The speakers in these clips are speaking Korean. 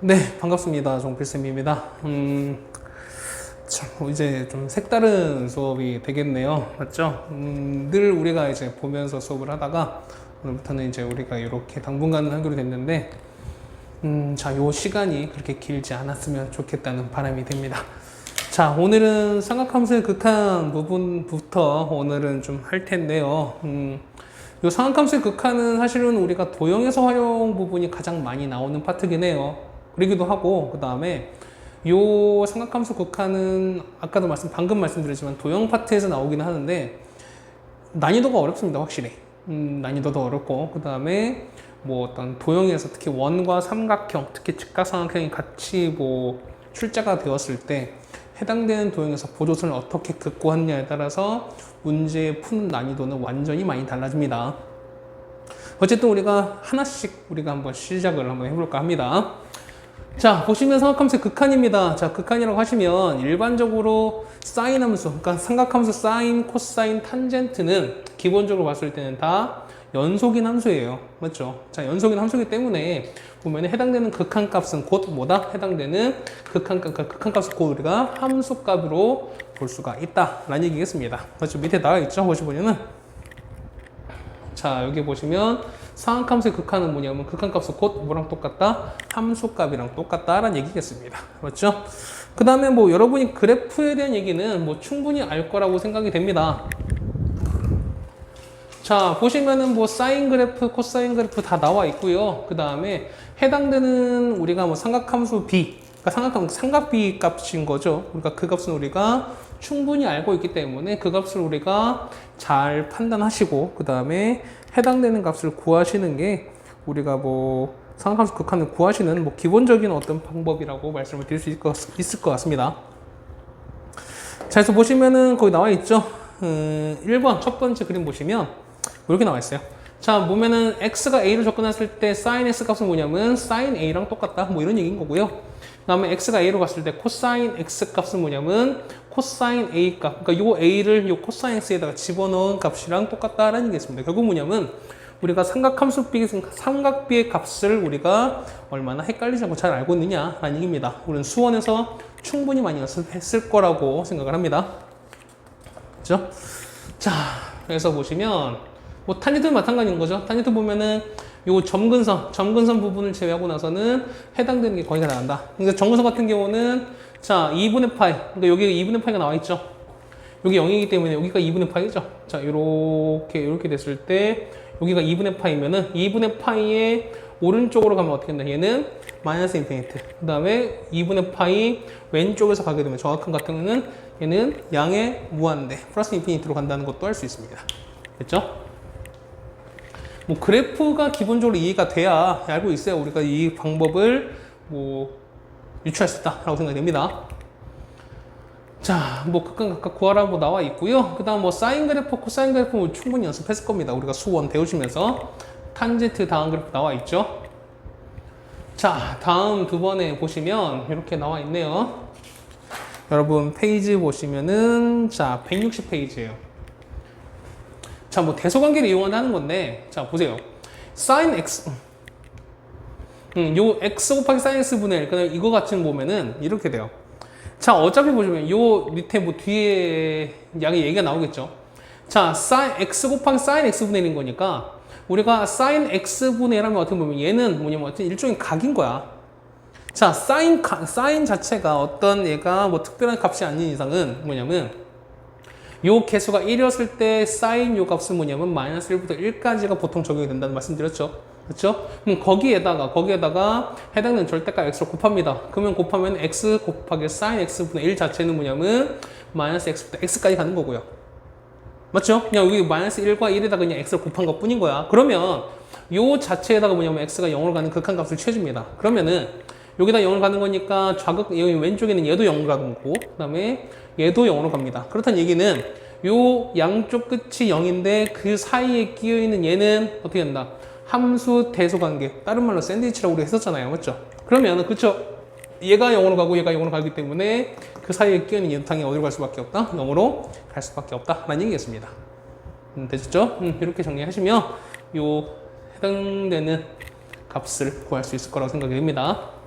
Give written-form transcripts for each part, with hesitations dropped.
네, 반갑습니다. 정필쌤입니다. 참, 이제 좀 색다른 수업이 되겠네요. 맞죠? 늘 우리가 이제 보면서 수업을 하다가 오늘부터는 이제 우리가 이렇게 당분간은 하기로 됐는데, 자, 요 시간이 그렇게 길지 않았으면 좋겠다는 바람이 듭니다. 자, 오늘은 삼각함수의 극한 부분부터 오늘은 좀 할 텐데요. 요 삼각함수의 극한은 사실은 우리가 도형에서 활용 부분이 가장 많이 나오는 파트긴 해요. 그러기도 하고, 그 다음에 요 삼각함수 극한은 아까도 방금 말씀드렸지만 도형 파트에서 나오긴 하는데 난이도가 어렵습니다, 확실히. 난이도도 어렵고, 그 다음에 뭐 어떤 도형에서 특히 원과 삼각형, 특히 직각삼각형이 같이 뭐 출제가 되었을 때 해당되는 도형에서 보조선을 어떻게 극복하느냐에 따라서 문제의 푸는 난이도는 완전히 많이 달라집니다. 어쨌든 우리가 하나씩 우리가 한번 시작을 한번 해볼까 합니다. 자, 보시면 삼각함수의 극한입니다. 자, 극한이라고 하시면 일반적으로 사인 함수, 그러니까 삼각함수 사인, 코사인, 탄젠트는 기본적으로 봤을 때는 다 연속인 함수예요. 맞죠? 자, 연속인 함수이기 때문에 보면 해당되는 극한값은 곧 뭐다? 해당되는 극한값을 곧 우리가 함수값으로 볼 수가 있다라는 얘기겠습니다. 맞죠? 밑에 나와 있죠? 보시면은 자, 여기 보시면 상함수의 극한은 뭐냐면 극한값은 곧 뭐랑 똑같다? 함수값이랑 똑같다라는 얘기겠습니다. 맞죠? 그 다음에 뭐 여러분이 그래프에 대한 얘기는 뭐 충분히 알 거라고 생각이 됩니다. 자, 보시면은 뭐 사인 그래프, 코사인 그래프 다 나와 있고요. 그 다음에 해당되는 우리가 뭐 삼각함수 b, 그러니까 삼각비 값인 거죠. 그러니까 그 값은 우리가 충분히 알고 있기 때문에 그 값을 우리가 잘 판단하시고, 그 다음에 해당되는 값을 구하시는 게 우리가 뭐 삼각함수 극한을 구하시는 뭐 기본적인 어떤 방법이라고 말씀을 드릴 수 있을 것 같습니다. 자, 그래서 보시면은 거기 나와 있죠. 1번 첫 번째 그림 보시면 이렇게 나와 있어요. 자, 보면은 x가 a로 접근했을 때 sin x 값은 뭐냐면 sin a랑 똑같다, 뭐 이런 얘기인 거고요. 그 다음에 x가 a로 갔을 때 cosine x 값은 뭐냐면 cosine a 값, 그러니까 요 a를 요 cosine x에다가 집어넣은 값이랑 똑같다라는 얘기겠습니다. 결국 뭐냐면 우리가 삼각비의 값을 우리가 얼마나 헷갈리지 않고 잘 알고 있느냐라는 얘기입니다. 우리는 수원에서 충분히 많이 연습했을 거라고 생각을 합니다. 그렇죠? 자, 그래서 보시면 뭐 탄젠트는 마찬가지인 거죠. 탄젠트 보면은 요 점근선 부분을 제외하고 나서는 해당되는 게 거의 다 나간다. 그러니까 점근선 같은 경우는 자, 2분의 파이. 그러니까 여기 2분의 파이가 나와 있죠. 여기 0이기 때문에 여기가 2분의 파이죠. 자, 이렇게 됐을 때 여기가 2분의 파이면은 2분의 파이의 오른쪽으로 가면 어떻게 된다? 얘는 마이너스 인피니트. 그 다음에 2분의 파이 왼쪽에서 가게 되면 정확한 같은 경우는 얘는 양의 무한대 플러스 인피니트로 간다는 것도 할 수 있습니다. 됐죠? 뭐 그래프가 기본적으로 이해가 돼야 알고 있어야 우리가 이 방법을 뭐 유추할 수 있다라고 생각이 됩니다. 자, 뭐 극한 각각 구하라고 나와 있고요. 그 다음 뭐 사인 그래프, 코사인 그래프 뭐 충분히 연습했을 겁니다. 우리가 수원 배우시면서 탄젠트 다음 그래프 나와 있죠. 자, 다음 두 번에 보시면 이렇게 나와 있네요. 여러분 페이지 보시면은 자, 160페이지예요. 자, 뭐 대소관계를 이용한다는 건데, 자, 보세요. sin x, 요 x 곱하기 sin x 분의 1, 그다음에 이거 같이 보면은 이렇게 돼요. 자, 어차피 보시면 요 밑에 뭐 뒤에 양의 얘기가 나오겠죠. 자, sin x 곱하기 sin x 분의 1인 거니까 우리가 sin x 분의 1 하면 어떻게 보면 얘는 뭐냐면 어떤 일종의 각인 거야. 자, sin 자체가 어떤 얘가 뭐 특별한 값이 아닌 이상은 뭐냐면 요 개수가 1이었을 때 sin 요 값은 뭐냐면 마이너스 1부터 1까지가 보통 적용이 된다는 말씀 드렸죠. 그렇죠? 그럼 거기에다가 해당되는 절대값 x로 곱합니다. 그러면 곱하면 x 곱하기 sin x분의 1 자체는 뭐냐면 마이너스 x부터 x까지 가는 거고요. 맞죠? 그냥 여기 마이너스 1과 1에다가 그냥 x를 곱한 것 뿐인 거야. 그러면 요 자체에다가 뭐냐면 x가 0으로 가는 극한값을 취해줍니다. 그러면은 여기다 0을 가는 거니까 여기 왼쪽에는 얘도 0으로 가는 거고, 그 다음에 얘도 0으로 갑니다. 그렇다는 얘기는 요 양쪽 끝이 0인데 그 사이에 끼어있는 얘는 어떻게 된다? 함수 대소관계, 다른 말로 샌드위치라고 우리 했었잖아요. 맞죠? 그러면 그쵸? 얘가 0으로 가고 얘가 0으로 가기 때문에 그 사이에 끼어있는 얘도 당연히 어디로 갈 수밖에 없다? 0으로 갈 수밖에 없다 라는 얘기겠습니다. 되셨죠? 이렇게 정리하시면 요 해당되는 값을 구할 수 있을 거라고 생각이 됩니다.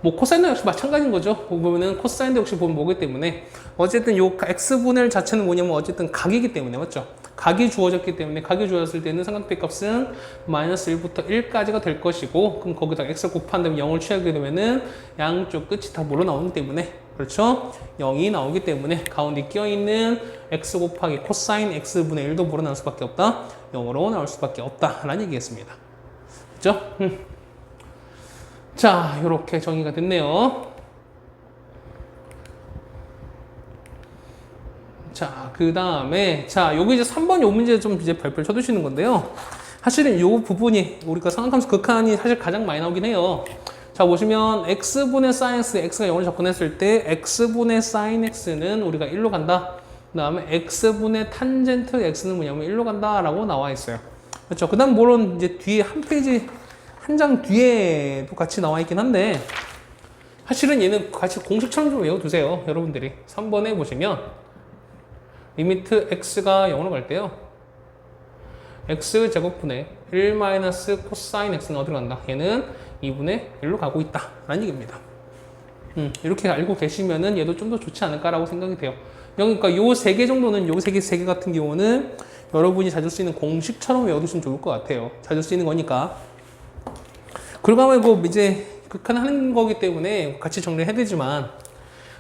뭐 코사인도 역시 마찬가지인 거죠. 보면은 코사인도 역시 보면 뭐기 때문에 어쨌든 요 x분의 자체는 뭐냐면 어쨌든 각이기 때문에 맞죠? 각이 주어졌기 때문에 각이 주어졌을 때는 삼각비 값은 마이너스 1부터 1까지가 될 것이고 그럼 거기다 x 곱한 다음에 0을 취하게 되면은 양쪽 끝이 다 뭐로 나오기 때문에 그렇죠? 0이 나오기 때문에 가운데 끼어있는 x 곱하기 코사인 x분의 1도 뭐로 나올 수밖에 없다? 0으로 나올 수밖에 없다라는 얘기겠습니다. 그렇죠? 자, 이렇게 정의가 됐네요. 자, 그 다음에, 자, 여기 이제 3번 요 문제 좀 이제 별별 쳐두시는 건데요. 사실은 요 부분이, 우리가 상각함수 극한이 사실 가장 많이 나오긴 해요. 자, 보시면, x분의 sin x, x가 0을 접근했을 때, x분의 sin x는 우리가 1로 간다. 그 다음에, x분의 탄젠트 x는 뭐냐면 1로 간다. 라고 나와 있어요. 그렇죠. 그 다음, 물론 이제 뒤에 한 페이지, 한 장 뒤에도 같이 나와 있긴 한데, 사실은 얘는 같이 공식처럼 좀 외워두세요. 여러분들이. 3번에 보시면, 리미트 x가 0으로 갈 때요. x제곱분의 1 마이너스 코사인 x는 어디로 간다? 얘는 2분의 1로 가고 있다. 라는 얘기입니다. 이렇게 알고 계시면은 얘도 좀 더 좋지 않을까라고 생각이 돼요. 그러니까 요 세 개 정도는 요 세 개 같은 경우는 여러분이 찾을 수 있는 공식처럼 외워두시면 좋을 것 같아요. 찾을 수 있는 거니까. 그러고 말고 이제 극한하는 거기 때문에 같이 정리를 해야 되지만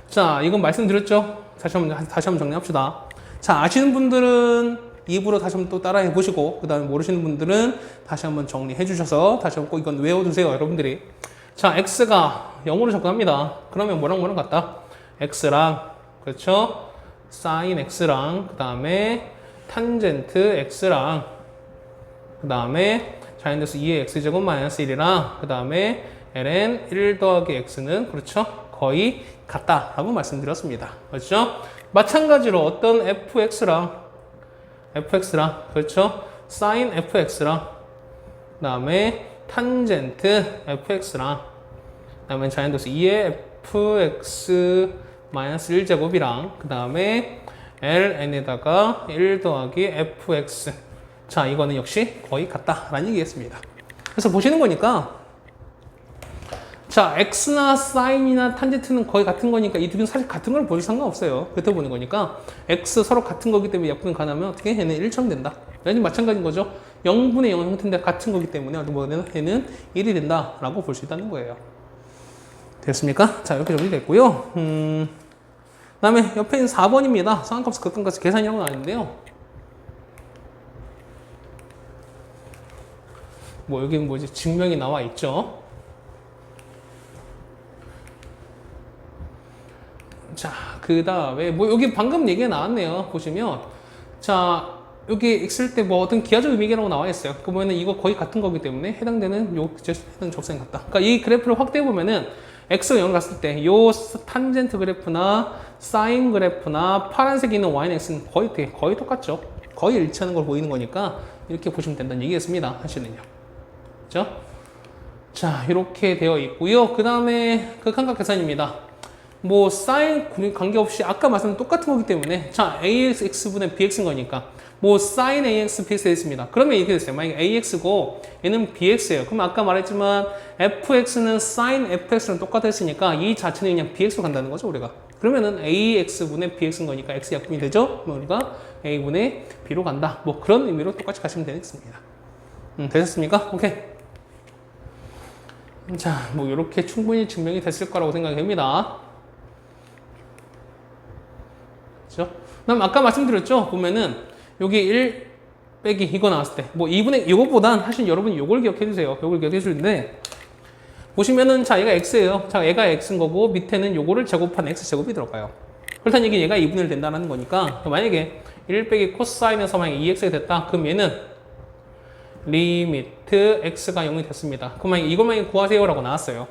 자, 이건 말씀드렸죠? 다시 한번 정리합시다. 자, 아시는 분들은 입으로 다시 한번 또 따라해 보시고 그 다음에 모르시는 분들은 다시 한번 정리해 주셔서 다시 한번 꼭 이건 외워두세요, 여러분들이. 자, x가 0으로 접근합니다. 그러면 뭐랑 같다? x랑 그렇죠? sin x랑 그 다음에 탄젠트 x랑 그 다음에 자인데스 2의 x제곱 마이너스 1이랑 그 다음에 ln 1 더하기 x는 그렇죠? 거의 같다라고 말씀드렸습니다. 그렇죠? 마찬가지로 어떤 fx랑 그렇죠? sin fx랑 그 다음에 탄젠트 fx랑 그 다음에 자인데스 2의 fx 마이너스 1제곱이랑 그 다음에 ln에다가 1 더하기 fx 자, 이거는 역시 거의 같다라는 얘기겠습니다. 그래서 보시는 거니까 자, x나 sin이나 탄젠트는 거의 같은 거니까 이 두 개는 사실 같은 걸 보여도 상관없어요. 그렇다 보는 거니까 x 서로 같은 거기 때문에 약분 가능하면 어떻게 얘는 1처럼 된다. 얘는 마찬가지인 거죠. 0분의 0 형태인데 같은 거기 때문에 얘는 1이 된다라고 볼 수 있다는 거예요. 됐습니까? 자, 이렇게 정리됐고요. 그다음에 옆에 있는 4번입니다. 상한값 극한값 계산이라고 나왔는데요. 뭐 여기는 뭐지? 증명이 나와 있죠. 자, 그 다음에 뭐 여기 방금 얘기가 나왔네요. 보시면 자, 여기 있을 때 뭐 어떤 기하적 의미라고 나와 있어요. 그러면은 이거 거의 같은 거기 때문에 해당되는 요 해당 적성이 같다. 그러니까 이 그래프를 확대해 보면은 x가 0 갔을 때 요 탄젠트 그래프나 사인 그래프나 파란색이 있는 y는 x는 거의 똑같죠. 거의 일치하는 걸 보이는 거니까 이렇게 보시면 된다는 얘기겠습니다. 사실은요. 그렇죠? 자, 이렇게 되어 있고요. 그 다음에 극한각 계산입니다. 뭐 사인 관계없이 아까 말씀드린 똑같은 거기 때문에 자, ax분의 bx인 거니까 뭐 sin ax bx 됐습니다. 그러면 이렇게 됐어요. 만약에 ax고 얘는 bx예요. 그럼 아까 말했지만 fx는 sin fx랑 똑같았으니까 이 자체는 그냥 bx로 간다는 거죠, 우리가. 그러면은 ax분의 bx인 거니까 x 약분이 되죠? 그럼 우리가 a분의 b로 간다. 뭐 그런 의미로 똑같이 가시면 되겠습니다. 되셨습니까? 오케이. 자, 뭐 이렇게 충분히 증명이 됐을 거라고 생각됩니다. 그렇죠? 그다음 아까 말씀드렸죠? 보면은 여기 1 빼기 이거 나왔을 때 뭐 2분의 이거보단 사실 여러분이 요걸 기억해 주세요. 요걸 기억해 주는데 보시면은 자, 얘가 x예요. 자, 얘가 x인 거고 밑에는 요거를 제곱한 x제곱이 들어가요. 그렇다는 얘기는 얘가 2분의 1 된다는 거니까 만약에 1 빼기 코사인에서 만약에 2x가 됐다. 그럼 얘는 리미트 x가 0이 됐습니다. 그럼 만약에 이걸 만약에 구하세요 라고 나왔어요.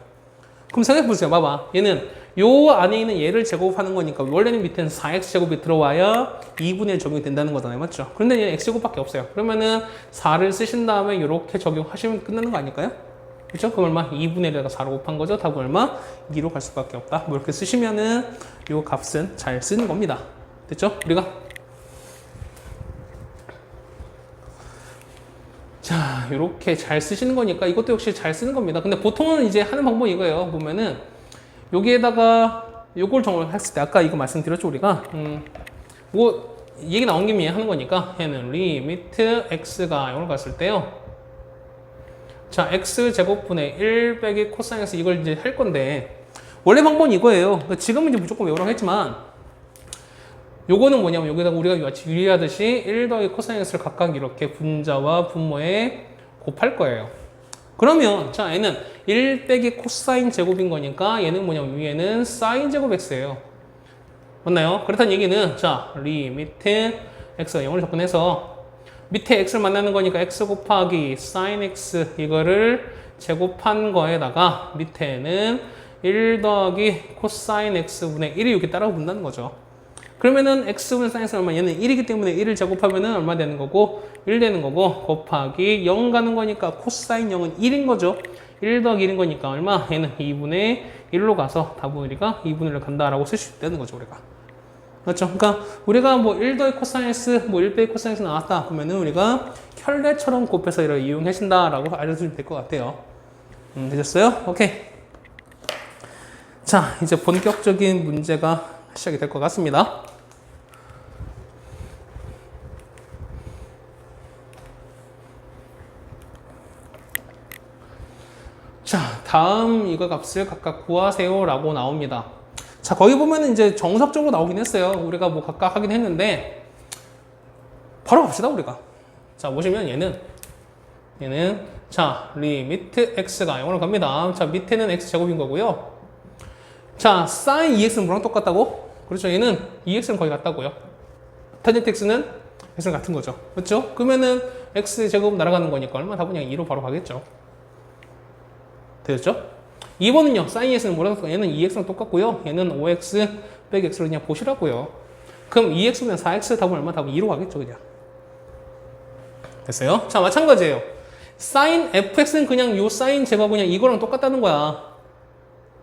그럼 생각해 보세요. 봐봐. 얘는 요 안에 있는 얘를 제곱하는 거니까 원래는 밑에는 4x제곱이 들어와야 2분의 1 적용이 된다는 거잖아요. 맞죠? 그런데 얘는 x제곱밖에 없어요. 그러면은 4를 쓰신 다음에 이렇게 적용하시면 끝나는 거 아닐까요? 그렇죠? 그럼 얼마? 2분의 1에다가 4로 곱한 거죠. 답은 얼마? 2로 갈 수밖에 없다. 뭐 이렇게 쓰시면은 요 값은 잘 쓰는 겁니다. 됐죠? 우리가 자, 이렇게 잘 쓰시는 거니까 이것도 역시 잘 쓰는 겁니다. 근데 보통은 이제 하는 방법이 이거예요. 보면은 여기에다가 요걸 정했을 때 아까 이거 말씀드렸죠 우리가 뭐 얘기 나온 김에 하는 거니까 얘는 리미트 x가 0을 갔을 때요. 자, x제곱분의 1 빼기 코사인 x 이걸 이제 할 건데 원래 방법은 이거예요. 지금은 이제 무조건 외우라고 했지만 요거는 뭐냐면 여기다가 우리가 마치 유리하듯이 1 더하기 코사인 x를 각각 이렇게 분자와 분모에 곱할 거예요. 그러면 자 얘는 1 빼기 코사인 제곱인 거니까 얘는 뭐냐면 위에는 사인 제곱 x예요. 맞나요? 그렇다는 얘기는 자 리미트 x가 0을 접근해서 밑에 x를 만나는 거니까 x 곱하기 sin x 이거를 제곱한 거에다가 밑에는 1 더하기 코사인 x분의 1이 여기 따라가 본다는 거죠. 그러면은 x분의 sin x는 얼마? 얘는 1이기 때문에 1을 제곱하면은 얼마 되는 거고 1 되는 거고 곱하기 0 가는 거니까 코사인 0은 1인 거죠. 1 더하기 1인 거니까 얼마? 얘는 2분의 1로 가서 답은 우리가 2분의 1을 간다라고 쓸 수 있다는 거죠 우리가. 그렇죠? 그러니까 우리가 뭐 1 더하기 코사인 x, 뭐 1 빼기 코사인 x 나왔다 그러면은 우리가 혈례처럼 곱해서 이렇게 이용하신다라고 알려주면 될 것 같아요. 되셨어요? 오케이. 자, 이제 본격적인 문제가 시작이 될 것 같습니다. 자, 다음 이거 값을 각각 구하세요 라고 나옵니다. 자, 거기 보면은 이제 정석적으로 나오긴 했어요. 우리가 뭐 각각 하긴 했는데 바로 갑시다 우리가. 자, 보시면 얘는 자 리미트 x가 0으로 갑니다. 자, 밑에는 x제곱인 거고요. 자, sin 2x는 뭐랑 똑같다고? 그렇죠. 얘는 2x는 거의 같다고요. 탄젠트 x는 x는 같은 거죠. 그렇죠? 그러면은 x제곱 날아가는 거니까 얼마 답은 그냥 2로 바로 가겠죠. 되셨죠? 2번은요, sin 2x는 뭐라고 할까요? 얘는 2x랑 똑같고요. 얘는 5x 빼기 x를 그냥 보시라고요. 그럼 2x면 4x 답은 얼마? 답은 2로 가겠죠, 그냥. 됐어요? 자, 마찬가지예요. sin fx는 그냥 요 sin 제곱 그냥 이거랑 똑같다는 거야.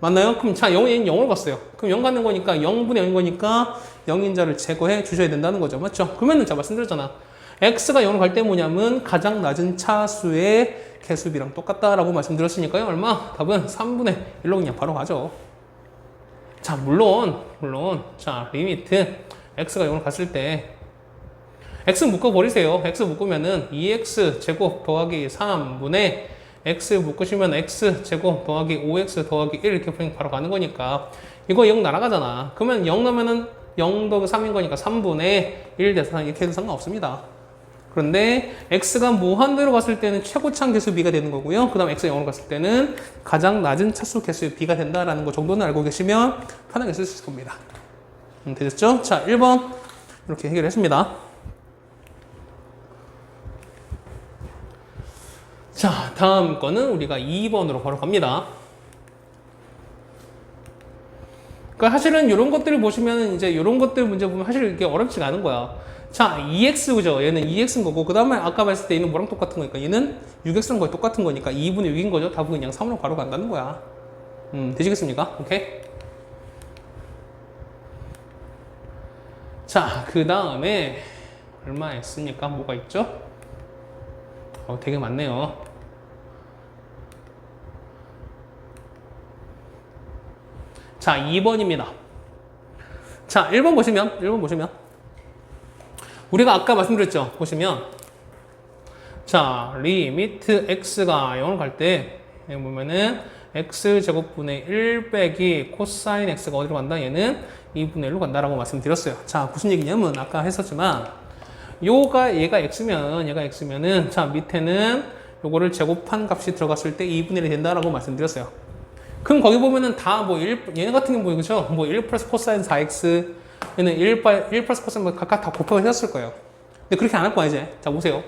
맞나요? 그럼 자, 0은 0으로 갔어요. 그럼 0 가는 거니까 0분의 0인 거니까 0인자를 제거해 주셔야 된다는 거죠. 맞죠? 그러면은 자, 말씀드렸잖아. x가 0으로 갈 때 뭐냐면 가장 낮은 차수의 개수비랑 똑같다라고 말씀드렸으니까요. 얼마? 답은 3분의 1로 그냥 바로 가죠. 자, 물론 자, 리미트 x가 0으로 갔을 때 x 묶어버리세요. x 묶으면은 2x 제곱 더하기 3분의 x 묶으시면 x 제곱 더하기 5x 더하기 1 이렇게 바로 가는 거니까 이거 0 날아가잖아. 그러면 0 넣으면은 0 더하기 3인 거니까 3분의 1 돼서 이렇게 해도 상관없습니다. 그런데 x가 무한대로 갔을 때는 최고차 개수 b가 되는 거고요. 그 다음 x가 0으로 갔을 때는 가장 낮은 차수 개수 b가 된다라는 거 정도는 알고 계시면 편하게 쓸 수 있을 겁니다. 되셨죠? 자, 1번 이렇게 해결했습니다. 자, 다음 거는 우리가 2번으로 바로 갑니다. 그러니까 사실은 이런 것들을 보시면 이제 이런 것들 문제 보면 사실 이게 어렵지가 않은 거야. 자, 2x 그죠? 얘는 2x인 거고 그 다음에 아까 봤을 때 얘는 뭐랑 똑같은 거니까 얘는 6x랑 거의 똑같은 거니까 2분의 6인 거죠. 답은 그냥 3으로 바로 간다는 거야. 되시겠습니까? 오케이? 자, 그 다음에 얼마 있습니까? 뭐가 있죠? 되게 많네요. 자, 2번입니다. 자, 1번 보시면 우리가 아까 말씀드렸죠. 보시면 자, 리미트 x가 0을 갈 때 보면은 x제곱분의 1 빼기 코사인 x가 어디로 간다? 얘는 2분의 1로 간다라고 말씀드렸어요. 자, 무슨 얘기냐면 아까 했었지만 얘가 x면은 자, 밑에는 요거를 제곱한 값이 들어갔을 때 2분의 1이 된다라고 말씀드렸어요. 그럼 거기 보면은 다 뭐 얘네 같은 경우 그죠? 뭐 1 플러스 코사인 4x 얘는 1 플러스 코사인 각각 다 곱하기 하셨을 거예요. 근데 그렇게 안 할 거야 이제. 자, 보세요.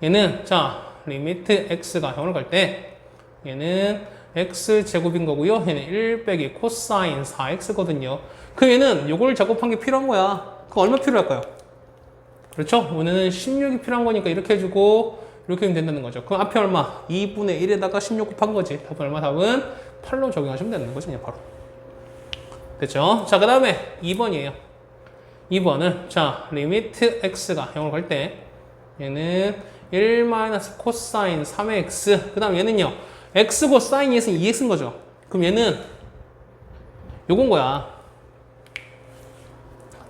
얘는 자 리미트 x가 0으로 갈 때 얘는 x 제곱인 거고요. 얘는 1 빼기 코사인 4x거든요. 그럼 얘는 요걸 제곱한 게 필요한 거야. 그럼 얼마 필요할까요? 그렇죠? 오늘은 16이 필요한 거니까 이렇게 해주고 이렇게 하면 된다는 거죠. 그럼 앞에 얼마? 2분의 1에다가 16 곱한 거지. 답은 얼마? 답은 8로 적용하시면 되는 거죠. 그냥 바로. 됐죠? 자, 그 다음에 2번이에요. 2번은 자 리미트 x가 0으로 갈 때 얘는 1 마이너스 코사인 3x 그 다음 얘는요 x고 사인 2x는 2x인 거죠. 그럼 얘는 요건 거야.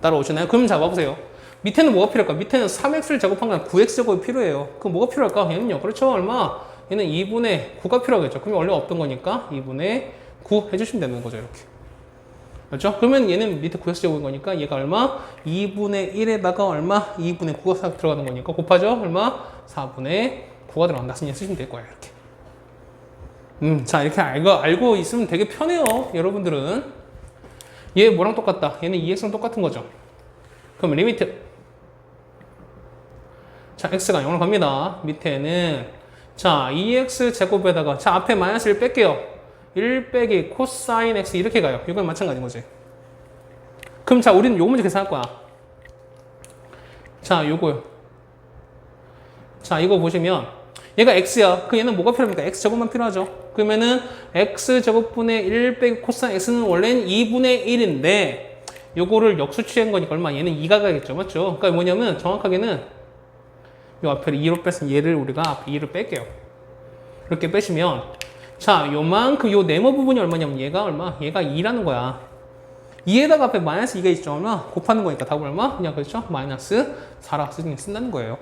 따라오시나요? 그럼 잡아보세요. 밑에는 뭐가 필요할까? 밑에는 3x를 제곱한 건 9x 제곱이 필요해요. 그럼 뭐가 필요할까? 얘는요. 그렇죠. 얼마? 얘는 2분의 9가 필요하겠죠. 그럼 원래 없던 거니까 2분의 9 해주시면 되는 거죠. 이렇게. 그렇죠? 그러면 얘는 밑에 9x 제곱인 거니까 얘가 얼마? 2분의 1에다가 얼마? 2분의 9가 들어가는 거니까 곱하죠? 얼마? 4분의 9가 들어간다. 쓰시면 될 거예요. 이렇게. 자, 이렇게 알고 있으면 되게 편해요. 여러분들은. 얘 뭐랑 똑같다? 얘는 2x랑 똑같은 거죠. 그럼 리미트. 자, x가 0으로 갑니다. 밑에는 자, 2x 제곱에다가 자, 앞에 마이너스 1 뺄게요. 1 빼기 코사인 x 이렇게 가요. 이건 마찬가지인 거지. 그럼 자, 우리는 요거 문제 계산할 거야. 자, 요거요. 자, 이거 보시면 얘가 x야. 그 얘는 뭐가 필요합니까? x 제곱만 필요하죠. 그러면은 x 제곱분의 1 빼기 코사인 x는 원래는 2분의 1인데 요거를 역수 취한 거니까 얼마? 얘는 2가 가겠죠. 맞죠? 그러니까 뭐냐면 정확하게는 요 앞에 2로 뺐으면 얘를 우리가 앞에 2를 뺄게요. 이렇게 빼시면 자, 요만큼 요 네모 부분이 얼마냐면 얘가 얼마? 얘가 2라는 거야. 2에다가 앞에 마이너스 2가 있죠. 얼마? 곱하는 거니까 답은 얼마? 그냥 그렇죠? 마이너스 4라 쓴다는 거예요.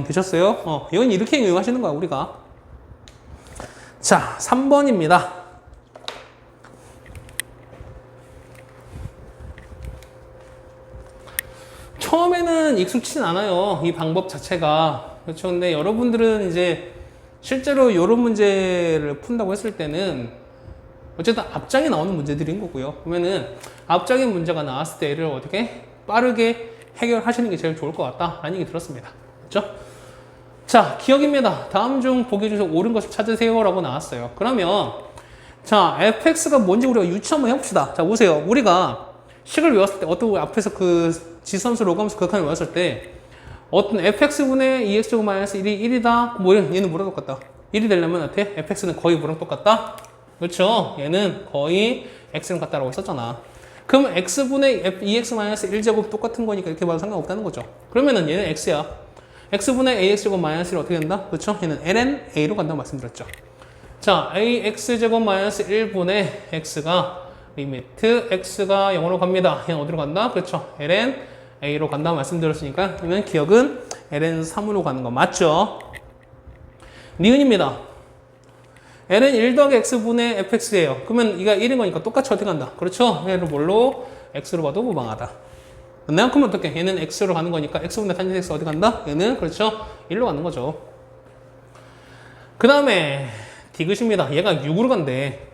되셨어요? 이건 이렇게 응용하시는 거야, 우리가. 자, 3번입니다. 처음에는 익숙치진 않아요. 이 방법 자체가. 그렇죠. 근데 여러분들은 이제 실제로 이런 문제를 푼다고 했을 때는 어쨌든 앞장에 나오는 문제들인 거고요. 그러면은 앞장에 문제가 나왔을 때 얘를 어떻게 빠르게 해결하시는 게 제일 좋을 것 같다라는 얘기 들었습니다. 그렇죠? 자, 기억입니다. 다음 중 보기 중에서 옳은 것을 찾으세요 라고 나왔어요. 그러면 자, fx가 뭔지 우리가 유추 한번 해봅시다. 자, 보세요. 우리가 식을 외웠을 때 어떤 앞에서 그 지수함수 로그함수 극한을 외웠을 때 어떤 fx분의 2x제곱 마이너스 1이 1이다. 뭐 얘는 뭐랑 똑같다? 1이 되려면 어때? fx는 거의 뭐랑 똑같다? 그렇죠? 얘는 거의 x랑 같다라고 했었잖아. 그럼 x분의 2x 마이너스 1제곱 똑같은 거니까 이렇게 봐도 상관없다는 거죠. 그러면은 얘는 x야. x분의 ax제곱 마이너스 1 어떻게 된다? 그렇죠? 얘는 ln a로 간다고 말씀드렸죠. 자, ax제곱 마이너스 1분의 x가 리미트 x가 0으로 갑니다. 얘는 어디로 간다? 그렇죠. ln a로 간다고 말씀드렸으니까 얘는 기억은 ln 3으로 가는 거 맞죠? 니은입니다. ln 1 더하기 x분의 fx예요. 그러면 이가 1인 거니까 똑같이 어떻게 간다? 그렇죠? 얘를 뭘로? x로 봐도 무방하다. 내가 그러면 어떻게? 얘는 x로 가는 거니까 x분의 탄젠트 x 어디 간다? 얘는 그렇죠? 1로 가는 거죠. 그 다음에 디귿입니다. 얘가 6으로 간대.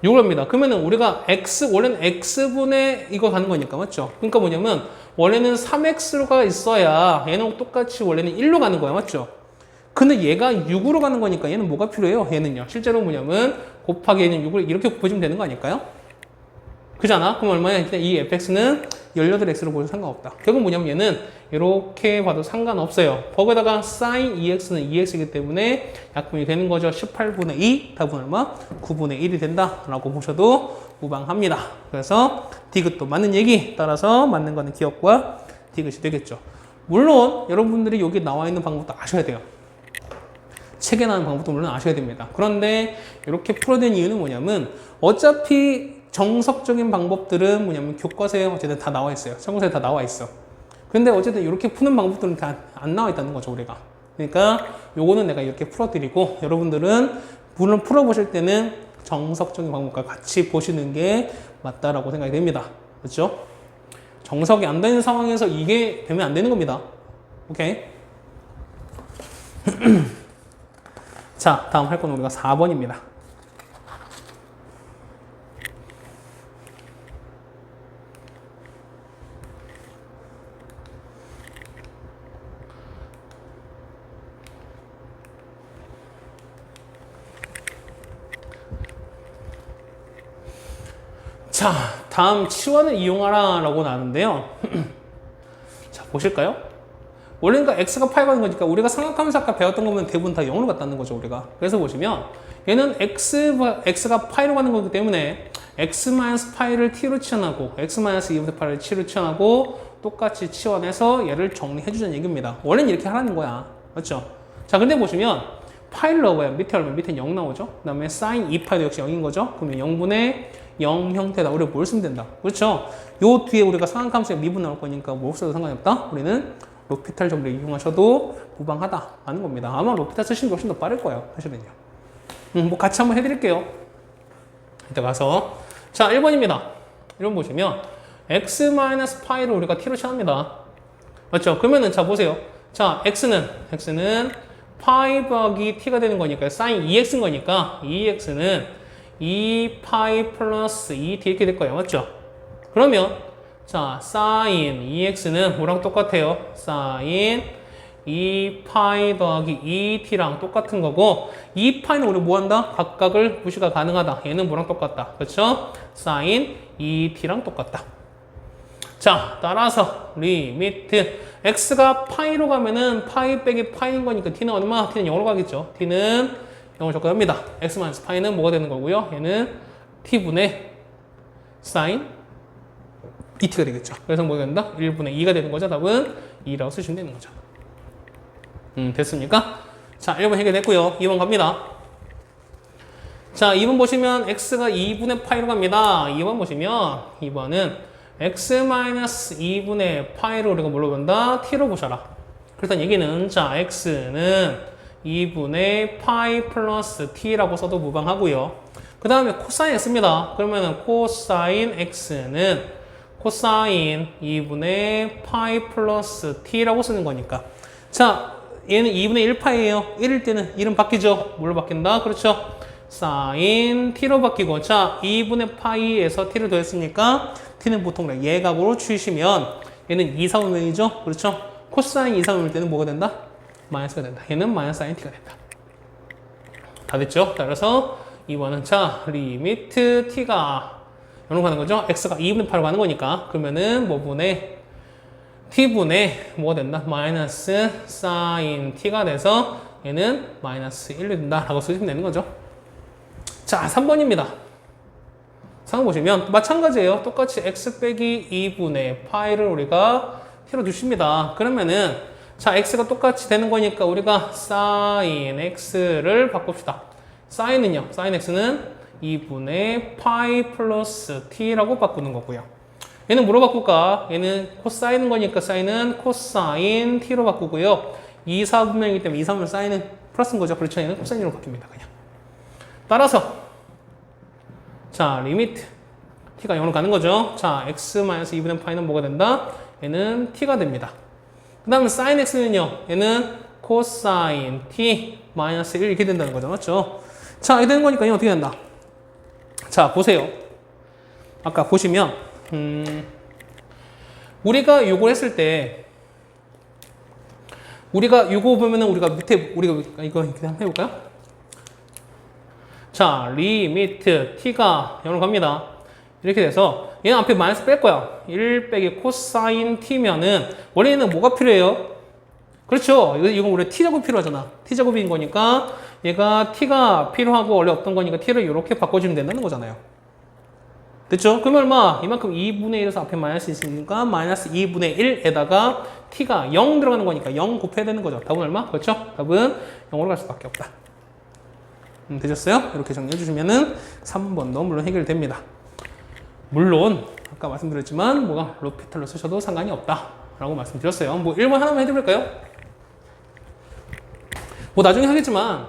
6을 합니다. 그러면은 우리가 원래는 x분의 이거 가는 거니까, 맞죠? 그러니까 뭐냐면, 원래는 3x가 있어야 얘는 똑같이 원래는 1로 가는 거야, 맞죠? 근데 얘가 6으로 가는 거니까 얘는 뭐가 필요해요? 얘는요. 실제로 뭐냐면, 곱하기 얘는 6을 이렇게 곱해주면 되는 거 아닐까요? 그잖아? 그럼 얼마냐? 이 fx는 18x로 보셔도 상관없다. 결국 뭐냐면 얘는 이렇게 봐도 상관없어요. 거기다가 sin 2x는 2x이기 때문에 약분이 되는 거죠. 18분의 2, 답은 얼마? 9분의 1이 된다라고 보셔도 무방합니다. 그래서 디귿도 맞는 얘기 따라서 맞는 거는 기억과 디귿이 되겠죠. 물론 여러분들이 여기 나와 있는 방법도 아셔야 돼요. 책에 나오는 방법도 물론 아셔야 됩니다. 그런데 이렇게 풀어낸 이유는 뭐냐면 어차피 정석적인 방법들은 뭐냐면 교과서에 어쨌든 다 나와 있어요. 참고서에 다 나와 있어. 근데 어쨌든 이렇게 푸는 방법들은 다 안 나와 있다는 거죠, 우리가. 그러니까 요거는 내가 이렇게 풀어드리고 여러분들은 물론 풀어보실 때는 정석적인 방법과 같이 보시는 게 맞다라고 생각이 됩니다. 그렇죠? 정석이 안 되는 상황에서 이게 되면 안 되는 겁니다. 오케이? 자, 다음 할 건 우리가 4번입니다. 자, 다음 치환을 이용하라 라고 나왔는데요. 자, 보실까요? 원래 그러니까 x가 8 가는 거니까 우리가 삼각함수 아까 배웠던 거면 대부분 다 0으로 갔다는 거죠, 우리가. 그래서 보시면 얘는 x가 파이로 가는 거기 때문에 x-파이를 t로 치환하고 x-2분의 8을 t로 치환하고 똑같이 치환해서 얘를 정리해 주자는 얘기입니다. 원래는 이렇게 하라는 거야. 맞죠? 자, 근데 보시면 파이를 넣어봐요. 밑에 얼마? 밑에 0 나오죠? 그 다음에 사인 2파이도 역시 0인 거죠? 그러면 0분의 0 형태다. 우리가 뭘 쓰면 된다? 그렇죠? 요 뒤에 우리가 상한함수의 미분 나올 거니까 뭐 써도 상관이 없다? 우리는 로피탈 정리를 이용하셔도 무방하다 하는 겁니다. 아마 로피탈 쓰시는 게 훨씬 더 빠를 거예요. 사실은요. 뭐 같이 한번 해드릴게요. 이따 가서. 자, 1번입니다. 1번 보시면 x-파이를 우리가 t로 취합니다. 맞죠? 그러면은 자 보세요. 자, x는 파이 더하기 t가 되는 거니까 sin 2x인 거니까 2x는 2파이 플러스 2t 이렇게 될 거예요. 맞죠? 그러면 자, sin 2x는 뭐랑 똑같아요? sin 2파이 더하기 2t랑 똑같은 거고 2파이는 우리 뭐 한다? 각각을 무시가 가능하다. 얘는 뭐랑 똑같다. 그렇죠? sin 2t랑 똑같다. 자, 따라서 리미트 x가 파이로 가면은 파이 빼기 파이인 거니까 t는 얼마? t는 0으로 가겠죠. t는 0을 적합합니다. x-파이는 뭐가 되는 거고요? 얘는 t분의 sin 2t가 되겠죠. 그래서 뭐가 된다? 1분의 2가 되는 거죠. 답은 2라고 쓰시면 되는 거죠. 됐습니까? 자, 1번 해결됐고요. 2번 갑니다. 자, 2번 보시면 x가 2분의 파이로 갑니다. 2번 보시면 2번은 x-2분의 파이로 우리가 뭘로 본다? t로 보셔라. 그렇다는 얘기는 자, x는 2분의 파이 플러스 t라고 써도 무방하고요. 그 다음에 코사인 x입니다. 그러면은 코사인 x는 코사인 2분의 파이 플러스 t라고 쓰는 거니까. 자, 얘는 2분의 1파이예요. 1일 때는 이름 바뀌죠. 뭘로 바뀐다? 그렇죠. 사인 t로 바뀌고, 자, 2분의 파이에서 t를 더했으니까 t는 보통 예각으로 치시면 얘는 2, 4분면이죠. 그렇죠. 코사인 2, 4분면 때는 뭐가 된다? 마이너스가 된다. 얘는 마이너스 사인 t가 된다. 다 됐죠? 따라서 2번은 자, 리미트 t가 이런 거 가는 거죠. x가 2분의 8로 가는 거니까 그러면은 뭐분의 t분의 뭐가 된다? 마이너스 사인 t가 돼서 얘는 마이너스 1이 된다 라고 쓰시면 되는 거죠. 자, 3번입니다. 3번 보시면 마찬가지예요. 똑같이 x 빼기 2분의 파이를 우리가 t로 두십니다. 그러면은 자, x가 똑같이 되는 거니까 우리가 sin x를 바꿉시다. sin은요. sin x는 2분의 파이 플러스 t라고 바꾸는 거고요. 얘는 뭐로 바꿀까? 얘는 코사인인 거니까 사인은 코사인 t로 바꾸고요. 2, 4분면이기 때문에 2, 4분면 사인은 플러스인 거죠. 그렇죠? 얘는 코사인으로 바뀝니다. 그냥. 따라서 자, 리미트 t가 0으로 가는 거죠. 자, x-2분의 파이는 뭐가 된다? 얘는 t가 됩니다. 그 다음에 sin x는요. 얘는 코사인 t 마이너스 1 이렇게 된다는 거죠. 맞죠? 자, 이렇게 되는 거니까 얘는 어떻게 된다? 자, 보세요. 아까 보시면 우리가 요걸 했을 때 우리가 요거 보면은 우리가 밑에 우리가 이거 이렇게 한번 해볼까요? 자, 리미트 t가 0으로 갑니다. 이렇게 돼서 얘는 앞에 마이너스 뺄 거야. 1 빼기 코사인 t면은 원래는 뭐가 필요해요? 그렇죠. 이건 원래 t제곱 필요하잖아. t제곱인 거니까 얘가 t가 필요하고 원래 없던 거니까 t를 이렇게 바꿔주면 된다는 거잖아요. 됐죠? 그러면 얼마? 이만큼 2분의 1에서 앞에 마이너스 있으니까 마이너스 2분의 1에다가 t가 0 들어가는 거니까 0 곱해야 되는 거죠. 답은 얼마? 그렇죠? 답은 0으로 갈 수밖에 없다. 되셨어요? 이렇게 정리해 주시면은 3번도 물론 해결됩니다. 물론 아까 말씀드렸지만 뭐가 로피탈로 쓰셔도 상관이 없다 라고 말씀드렸어요. 뭐 1번 하나만 해드릴까요? 뭐 나중에 하겠지만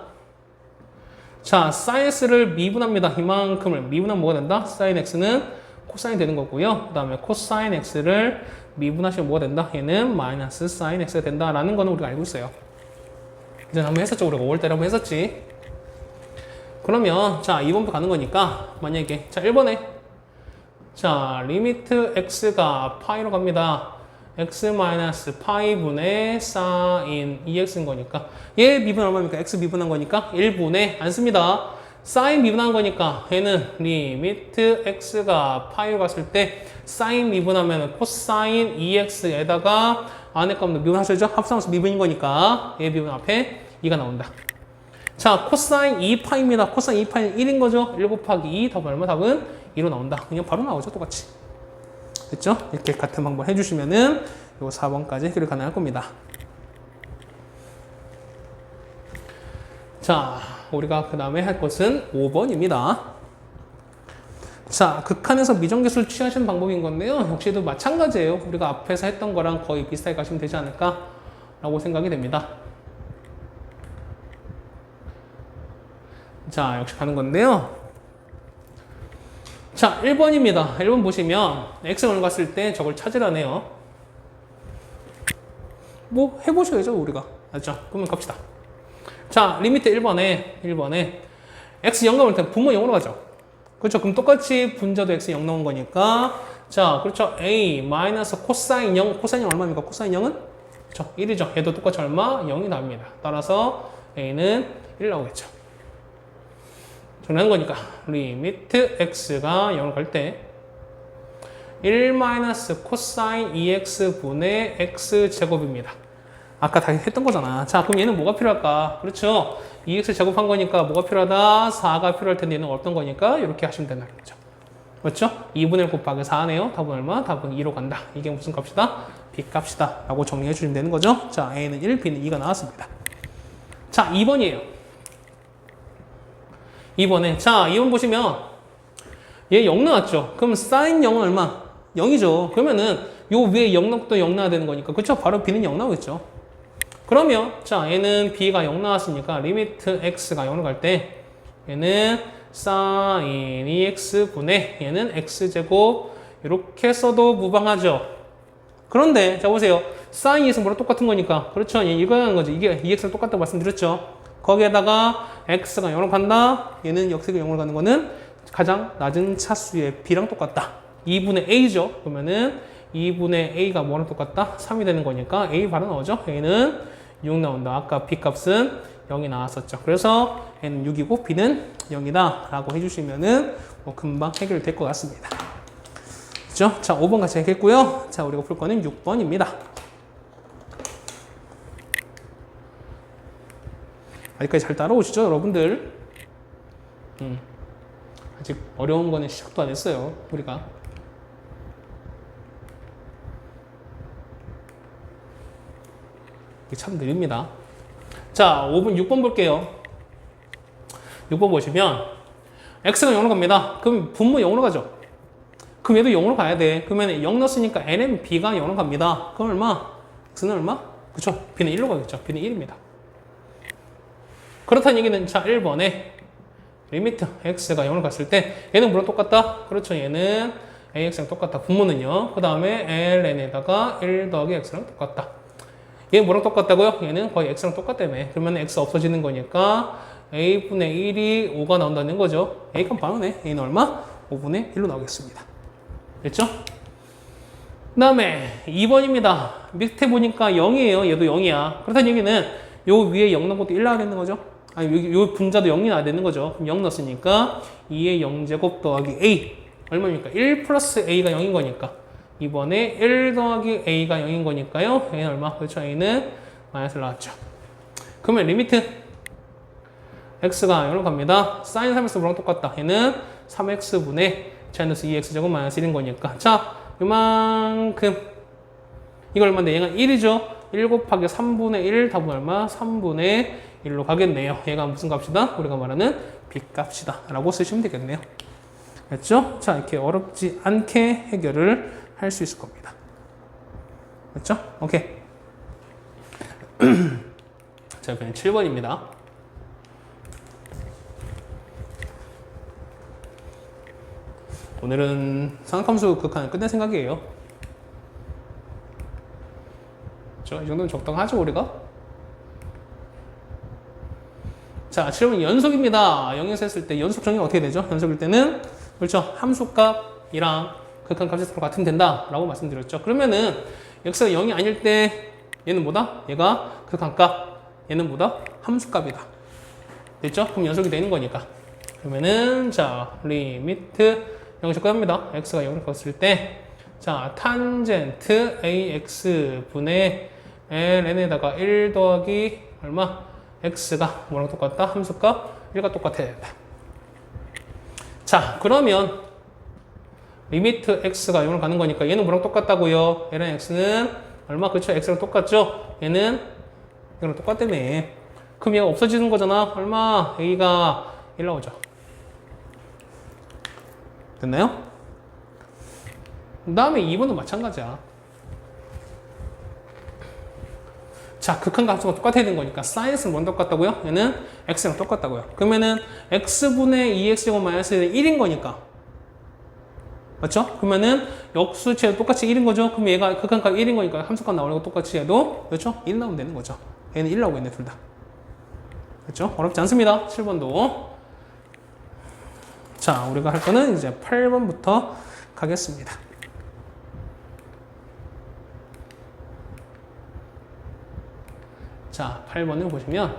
자, sin x를 미분합니다. 이만큼을 미분하면 뭐가 된다? sin x는 코사인 되는 거고요. 그 다음에 코사인 x를 미분하시면 뭐가 된다? 얘는 마이너스 sin x가 된다라는 거는 우리가 알고 있어요. 이전에 한번 했었죠. 우리가 5월달에 한번 했었지. 그러면 자, 2번부터 가는 거니까 만약에 자, 1번에 자, 리미트 x가 파이로 갑니다. x 마이너스 파이분의 sin 2x인 거니까 얘 미분 얼마입니까? x 미분한 거니까 1분의 안 씁니다. sin 미분한 거니까 얘는 리미트 x가 파이로 갔을 때 sin 미분하면 코사인 2x에다가 안에 거면 미분하셔야죠. 합성해서 미분인 거니까 얘 미분 앞에 2가 나온다. 자, 코사인 2파입니다. 코사인 2파는 1인 거죠. 1 곱하기 2 답은 얼마? 답은 2로 나온다. 그냥 바로 나오죠. 똑같이. 됐죠? 이렇게 같은 방법 해주시면은 요 4번까지 해결이 가능할 겁니다. 자, 우리가 그 다음에 할 것은 5번입니다. 자, 극한에서 미정계수를 취하시는 방법인 건데요. 역시도 마찬가지예요. 우리가 앞에서 했던 거랑 거의 비슷하게 가시면 되지 않을까 라고 생각이 됩니다. 자, 역시 가는 건데요. 자, 1번입니다. 1번 보시면 x를 갔을 때 저걸 찾으라네요. 뭐 해보셔야죠, 우리가. 맞죠? 그러면 갑시다. 자, 리미트 1번에 x 0 나올 때 분모 0으로 가죠. 그렇죠? 그럼 똑같이 분자도 x 0 나온 거니까 자, 그렇죠? a 마이너스 코사인 0, 코사인 0 얼마입니까? 코사인 0은? 그렇죠? 1이죠. 얘도 똑같이 얼마? 0이 나옵니다. 따라서 a는 1 나오겠죠. 정리한 거니까 리미트 x가 0으로 갈 때 1 마이너스 코사인 2x 분의 x 제곱입니다. 아까 다 했던 거잖아. 자, 그럼 얘는 뭐가 필요할까? 그렇죠. 2x 제곱한 거니까 뭐가 필요하다? 4가 필요할 텐데 얘는 없던 거니까 이렇게 하시면 된다는 거죠. 맞죠? 2분의 1 곱하기 4네요. 답은 얼마? 답은 2로 간다. 이게 무슨 값이다? b 값이다. 라고 정리해 주시면 되는 거죠. 자, a는 1, b는 2가 나왔습니다. 자, 2번이에요. 2번에. 자, 2번 보시면 얘 0 나왔죠? 그럼 sin 0은 얼마? 0이죠. 그러면은 요 위에 0도 0 나와야 되는 거니까. 그쵸? 바로 b는 0 나오겠죠. 그러면 자, 얘는 b가 0 나왔으니까 리미트 x가 0으로 갈 때 얘는 sin 2x 분의 얘는 x제곱 이렇게 써도 무방하죠. 그런데 자 보세요. sin 2x는 뭐랑 똑같은 거니까. 그렇죠? 이거 하는 거죠. 이게 2x랑 똑같다고 말씀드렸죠. 거기에다가 x가 0으로 간다. 얘는 역색이 0으로 가는 거는 가장 낮은 차수의 b랑 똑같다. 2분의 a죠. 그러면은 2분의 a가 뭐랑 똑같다? 3이 되는 거니까 a 바로 나오죠. a는 6 나온다. 아까 b 값은 0이 나왔었죠. 그래서 a는 6이고 b는 0이다 라고 해주시면은 뭐 금방 해결될 것 같습니다. 그죠? 자, 5번 같이 해결했고요. 자, 우리가 풀 거는 6번입니다. 아직까지 잘 따라오시죠, 여러분들? 아직 어려운 거는 시작도 안 했어요, 우리가. 이게 참 느립니다. 자, 5번, 6번 볼게요. 6번 보시면 x가 0으로 갑니다. 그럼 분모 0으로 가죠. 그럼 얘도 0으로 가야 돼. 그러면 0 넣었으니까 n은 b가 0으로 갑니다. 그럼 얼마? x는 얼마? 그쵸? b는 1로 가겠죠. b는 1입니다. 그렇다는 얘기는 자 1번에 리미트 x가 0으로 갔을 때 얘는 뭐랑 똑같다? 그렇죠. 얘는 ax랑 똑같다. 분모는요. 그 다음에 ln에다가 1 더하기 x랑 똑같다. 얘는 뭐랑 똑같다고요? 얘는 거의 x랑 똑같다며. 그러면 x 없어지는 거니까 a분의 1이 5가 나온다는 거죠. a 값 바로네. a는 얼마? 5분의 1로 나오겠습니다. 됐죠? 그 다음에 2번입니다. 밑에 보니까 0이에요. 얘도 0이야. 그렇다는 얘기는 요 위에 0 넣은 것도 1 나와야 되는 거죠. 아니, 여기 요 분자도 0이 나와야 되는 거죠. 그럼 0 넣었으니까 2의 0제곱 더하기 a 얼마입니까? 1 플러스 a가 0인 거니까 이번에 1 더하기 a가 0인 거니까요. a는 얼마? 그렇죠. a는 마이너스 나왔죠. 그러면 리미트 x가 0으로 갑니다. sin 3x 뭐랑 똑같다. 얘는 3x분의 마이너스 2x제곱 마이너스 1인 거니까 자, 이만큼 이거 얼마인데 얘가 1이죠. 1 곱하기 3분의 1 답은 얼마? 3분의 1로 가겠네요. 얘가 무슨 값이다? 우리가 말하는 b 값이다 라고 쓰시면 되겠네요. 됐죠? 자, 이렇게 어렵지 않게 해결을 할 수 있을 겁니다. 됐죠? 오케이. 자, 그냥 7번입니다. 오늘은 상학함수 극한을 끝낼 생각이에요. 그렇죠? 이 정도면 적당하죠, 우리가? 자, 7번 연속입니다. 0에서 했을 때 연속 정의가 어떻게 되죠? 연속일 때는 그렇죠. 함수값이랑 극한값이 서로 같으면 된다 라고 말씀드렸죠. 그러면은 x가 0이 아닐 때 얘는 뭐다? 얘가 극한값, 얘는 뭐다? 함수값이다. 됐죠? 그럼 연속이 되는 거니까. 그러면은 자, 리미트 0이 적합니다. x가 0을 갔을 때 자, 탄젠트 ax 분의 ln에다가 1 더하기 얼마? x가 뭐랑 똑같다? 함수값 1과 똑같아야 된다. 자, 그러면 리미트 x가 0으로 가는 거니까 얘는 뭐랑 똑같다고요? ln x는 얼마? 그렇죠? x랑 똑같죠? 얘는 이거랑 똑같다며. 그럼 얘가 없어지는 거잖아. 얼마? A가 1 나오죠. 됐나요? 그 다음에 2번도 마찬가지야. 자, 극한값과 똑같아야 되는 거니까 사인스는 뭔 똑같다고요? 얘는 x랑 똑같다고요. 그러면은 x분의 2x제곱 마이너스 1인 거니까 맞죠? 그러면은 역수치도 똑같이 1인 거죠? 그럼 얘가 극한값 1인 거니까 함수값 나오는 거 똑같이 해도 그렇죠? 1 나오면 되는 거죠. 얘는 1 나오고 있네 둘 다. 그렇죠? 어렵지 않습니다. 7번도. 자, 우리가 할 거는 이제 8번부터 가겠습니다. 자, 8번을 보시면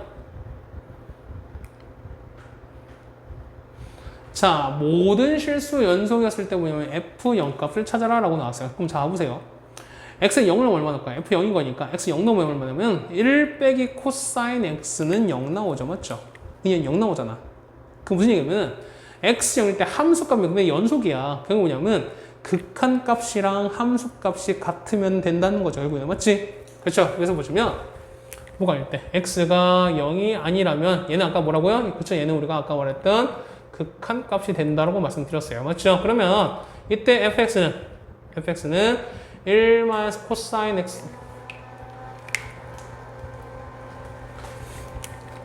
자, 모든 실수 연속이었을 때 뭐냐면 F0 값을 찾아라 라고 나왔어요. 그럼 자, 보세요. X는 0을 얼마 넣을까요? F0인 거니까 X 0 넣으면 얼마 나면 1 빼기 코사인 X는 0 나오죠. 맞죠? 그냥 0 나오잖아. 그 무슨 얘기냐면 X 0일 때 함수값이 근데 연속이야. 그게 뭐냐면 극한값이랑 함수값이 같으면 된다는 거죠. 결국에는 맞지? 그렇죠? 그래서 보시면 뭐가 할 때 x가 0이 아니라면 얘는 아까 뭐라고요? 그렇죠? 얘는 우리가 아까 말했던 극한값이 된다고 말씀드렸어요. 맞죠? 그러면 이때 fx는 1 코사인 x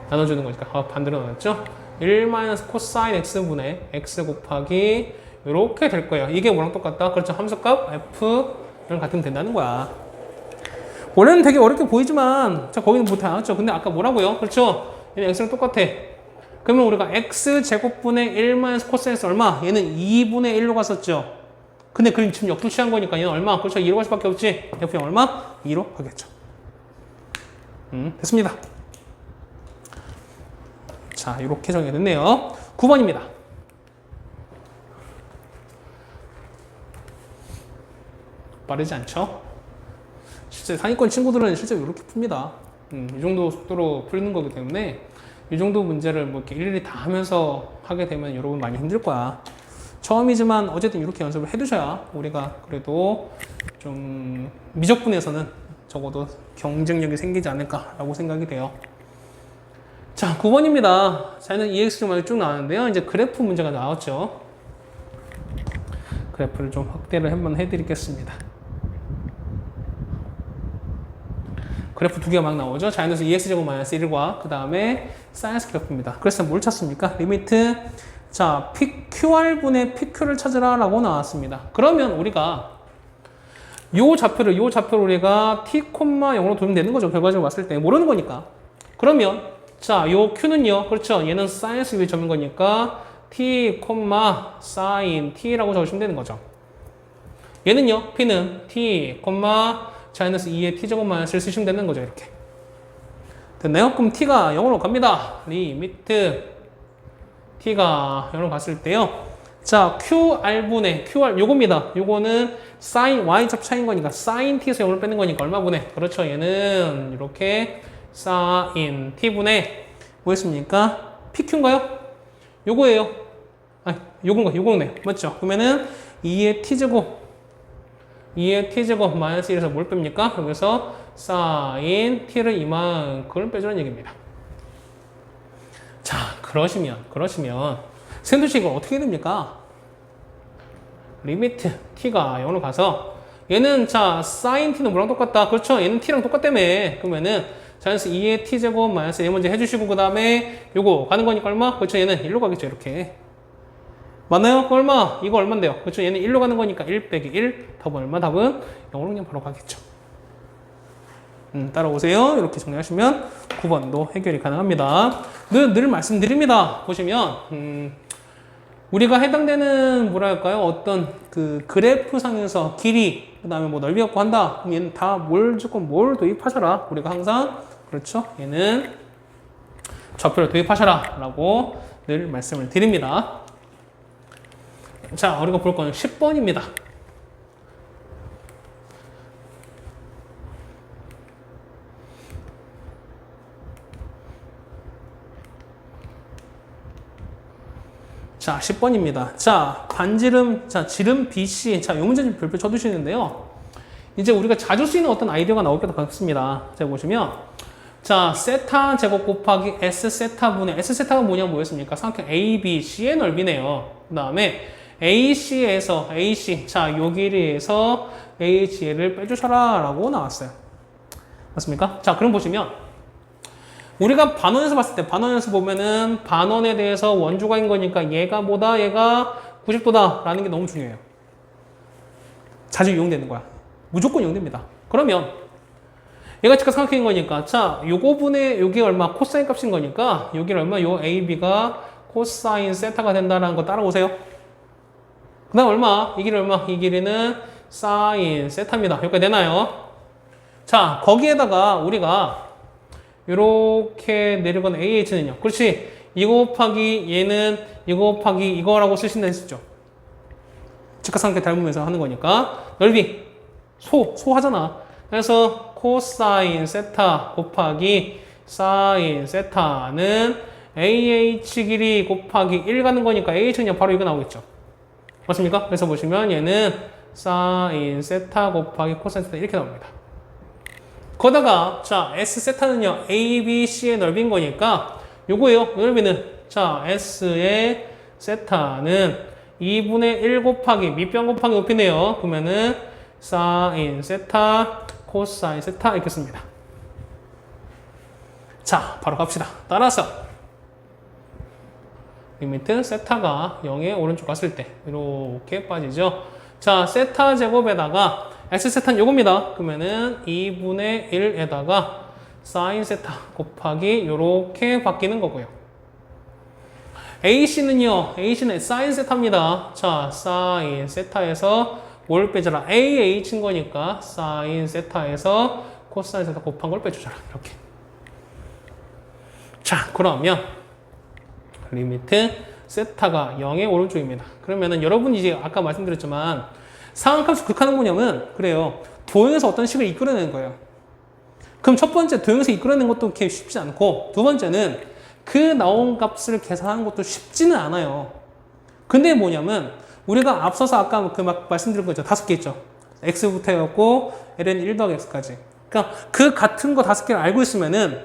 나눠주는 거니까 반대로 나눴죠? 1 코사인 x분의 x 곱하기 이렇게 될 거예요. 이게 뭐랑 똑같다? 그렇죠? 함수값 f랑 같으면 된다는 거야. 원래는 되게 어렵게 보이지만 자 거기는 못 나왔죠. 근데 아까 뭐라고요? 그렇죠? 얘는 x랑 똑같아. 그러면 우리가 x제곱분의 1 코사인 x 얼마? 얘는 2분의 1로 갔었죠. 근데 그럼 지금 역수치한 거니까 얘는 얼마? 그렇죠? 2로 갈 수밖에 없지. F0 얼마? 2로 가겠죠. 됐습니다. 자, 이렇게 정리됐네요. 9번입니다. 빠르지 않죠? 실제 상위권 친구들은 실제 이렇게 풉니다. 이 정도 속도로 풀는 거기 때문에 이 정도 문제를 뭐 이렇게 일일이 다 하면서 하게 되면 여러분 많이 힘들 거야. 처음이지만 어쨌든 이렇게 연습을 해두셔야 우리가 그래도 좀 미적분에서는 적어도 경쟁력이 생기지 않을까라고 생각이 돼요. 자, 9번입니다. 자, 얘는 EX만 쭉 나왔는데요. 이제 그래프 문제가 나왔죠. 그래프를 좀 확대를 한번 해드리겠습니다. 그래프 두 개가 막 나오죠. 자이너스 2x제곱 마이너스 1과 그 다음에 사이언스 그래프입니다. 그래서 뭘 찾습니까? 리미트 자 PQR분의 PQ를 찾으라 라고 나왔습니다. 그러면 우리가 요 좌표를 우리가 T, 0으로 두면 되는 거죠. 결과적으로 봤을 때 모르는 거니까. 그러면 자 요 Q는요. 그렇죠. 얘는 사이언스 위의 점인 거니까 T, 사인 T라고 적으시면 되는 거죠. 얘는요. P는 T, 마이너스 2의 t제곱 마이너스를 쓰시면 되는 거죠. 이렇게 됐나요? 그럼 t가 0으로 갑니다. 리미트 t가 0으로 갔을 때요. 자 qr분의 qr 요겁니다. 요거는 sin y좌표 차이인 거니까 sin t에서 0을 빼는 거니까 얼마분의 그렇죠. 얘는 이렇게 sin t분의 뭐였습니까? pq인가요? 요거예요. 아니 요거네 맞죠? 그러면은 2의 t제곱 2의 t제곱 마이너스 1에서 뭘 뺍니까? 여기서 sin t를 이만큼을 빼주는 얘기입니다. 자, 그러시면 샌드위치 이거 어떻게 됩니까? 리미트 t가 0으로 가서 얘는 자 sin t는 뭐랑 똑같다? 그렇죠? 얘는 t랑 똑같다며. 그러면은 자이너스 2의 t제곱 마이너스 1 먼저 해주시고 그 다음에 요거 가는 거니까 얼마? 그렇죠? 얘는 1로 가겠죠. 이렇게 맞나요? 그 얼마? 이거 얼만데요? 그렇죠? 얘는 1로 가는 거니까 1 빼기 1 답은 얼마? 답은 0으로 그냥 바로 가겠죠. 따라오세요. 이렇게 정리하시면 9번도 해결이 가능합니다. 늘 말씀드립니다. 보시면 우리가 해당되는 뭐랄까요? 어떤 그 그래프상에서 길이 그 다음에 뭐 넓이 갖고 한다. 그럼 얘는 다 뭘 도입하셔라. 우리가 항상 그렇죠? 얘는 좌표를 도입하셔라 라고 늘 말씀을 드립니다. 자, 우리가 볼 거는 10번입니다. 자, 10번입니다. 자, 반지름, 자, 지름 BC. 자, 요 문제 좀 별표 쳐두시는데요. 이제 우리가 자주 쓰이는 어떤 아이디어가 나올 것 같습니다. 자, 보시면, 자, 세타 제곱 곱하기 S 세타 분의 S 세타가 뭐였습니까? 삼각형 A, B, C의 넓이네요. 그 다음에 AC에서 AC, 자, 요 길이에서 AH를 빼주셔라 라고 나왔어요. 맞습니까? 자, 그럼 보시면 우리가 반원에서 봤을 때 반원에서 보면은 반원에 대해서 원주각인 거니까 얘가 뭐다? 얘가 90도다 라는 게 너무 중요해요. 자주 이용되는 거야. 무조건 이용됩니다. 그러면 얘가 직각 삼각형인 거니까 자, 요거 분의 요게 얼마? 코사인 값인 거니까 여기 얼마? 요 AB가 코사인 세타가 된다는 거 따라오세요. 그 다음 얼마? 이 길이 얼마? 이 길이는 사인 세타입니다. 여기까지 되나요? 자, 거기에다가 우리가 이렇게 내려간 AH는요. 그렇지. 이거 곱하기 얘는 이거 곱하기 이거라고 쓰신다 했었죠. 직각삼각형 닮으면서 하는 거니까 넓이 소하잖아. 그래서 코사인 세타 곱하기 사인 세타는 AH 길이 곱하기 1 가는 거니까 AH는 그냥 바로 이거 나오겠죠. 맞습니까? 그래서 보시면 얘는 사인 세타 곱하기 코사인 세타 이렇게 나옵니다. 거다가 자 S 세타는요 ABC의 넓이인 거니까 요거예요. 요 넓이는 자 S의 세타는 2분의 1 곱하기 밑변 곱하기 높이네요. 그러면은 사인 세타 코사인 세타 이렇게 씁니다. 자 바로 갑시다. 따라서 리미트 세타가 0의 오른쪽 갔을 때 이렇게 빠지죠. 자 세타 제곱에다가 X세타는 요겁니다. 그러면은 2분의 1에다가 사인 세타 곱하기 요렇게 바뀌는 거고요. AC는요. AC는 사인 세타입니다. 자, 사인 세타에서 뭘 빼줘라? AH인 거니까 사인 세타에서 코사인 세타 곱한 걸 빼주잖아. 이렇게. 자, 그러면 리미트 세타가 0의 오른쪽입니다. 그러면은 여러분이 이제 아까 말씀드렸지만 상한값을 극하는 개념은 그래요. 도형에서 어떤 식을 이끌어내는 거예요. 그럼 첫 번째 도형에서 이끌어내는 것도 그렇게 쉽지 않고 두 번째는 그 나온 값을 계산하는 것도 쉽지는 않아요. 근데 뭐냐면 우리가 앞서서 아까 그 막 말씀드린 거 있죠. 5개 있죠. x부터 해갖고 ln 1 더하기 x까지. 그러니까 그 같은 거 5개를 알고 있으면은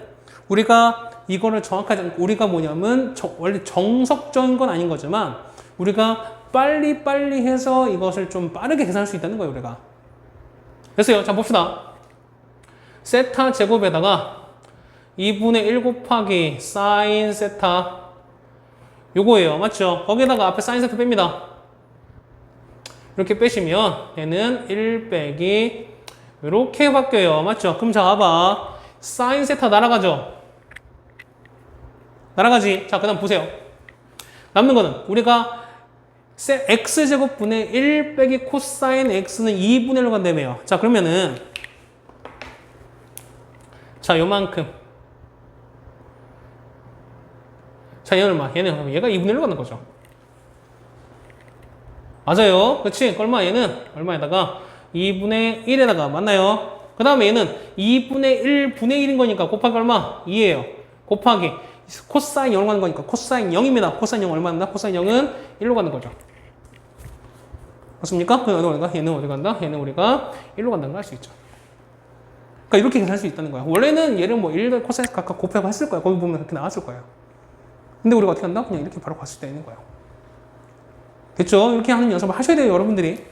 우리가 이거를 정확하지 우리가 뭐냐면 원래 정석적인 건 아닌 거지만 우리가 빨리 해서 이것을 좀 빠르게 계산할 수 있다는 거예요, 우리가. 됐어요. 자, 봅시다. 세타 제곱에다가 2분의 1 곱하기 사인 세타 요거예요. 맞죠? 거기에다가 앞에 사인 세타 뺍니다. 이렇게 빼시면 얘는 1 빼기 이렇게 바뀌어요. 맞죠? 그럼 자, 봐봐. 사인 세타 날아가죠? 날아가지. 자, 그 다음 보세요. 남는 거는 우리가 x제곱분의 1 빼기 코사인 x는 2분의 1로 간다며요. 자, 그러면은 자, 요만큼. 자, 얘는 얼마? 얘가 2분의 1로 가는 거죠. 맞아요. 그치? 얼마? 얘는 얼마에다가 2분의 1에다가 맞나요? 그 다음에 얘는 2분의 1 분의 1인 거니까 곱하기 얼마? 2예요. 곱하기 코사인 0으로 가는 거니까 코사인 0입니다. 코사인 0 얼마입니다? 코사인 0은 1로 가는 거죠. 맞습니까? 얘는 어디 간다? 얘는 우리가 1로 간다는 걸 알 수 있죠. 그러니까 이렇게 계산할 수 있다는 거야. 원래는 얘를 뭐 1 코사인 각각 곱하고 했을 거야. 거기 보면 그렇게 나왔을 거예요. 근데 우리가 어떻게 한다? 그냥 이렇게 바로 갔을 때 있는 거예요. 됐죠? 이렇게 하는 연습을 하셔야 돼요, 여러분들이.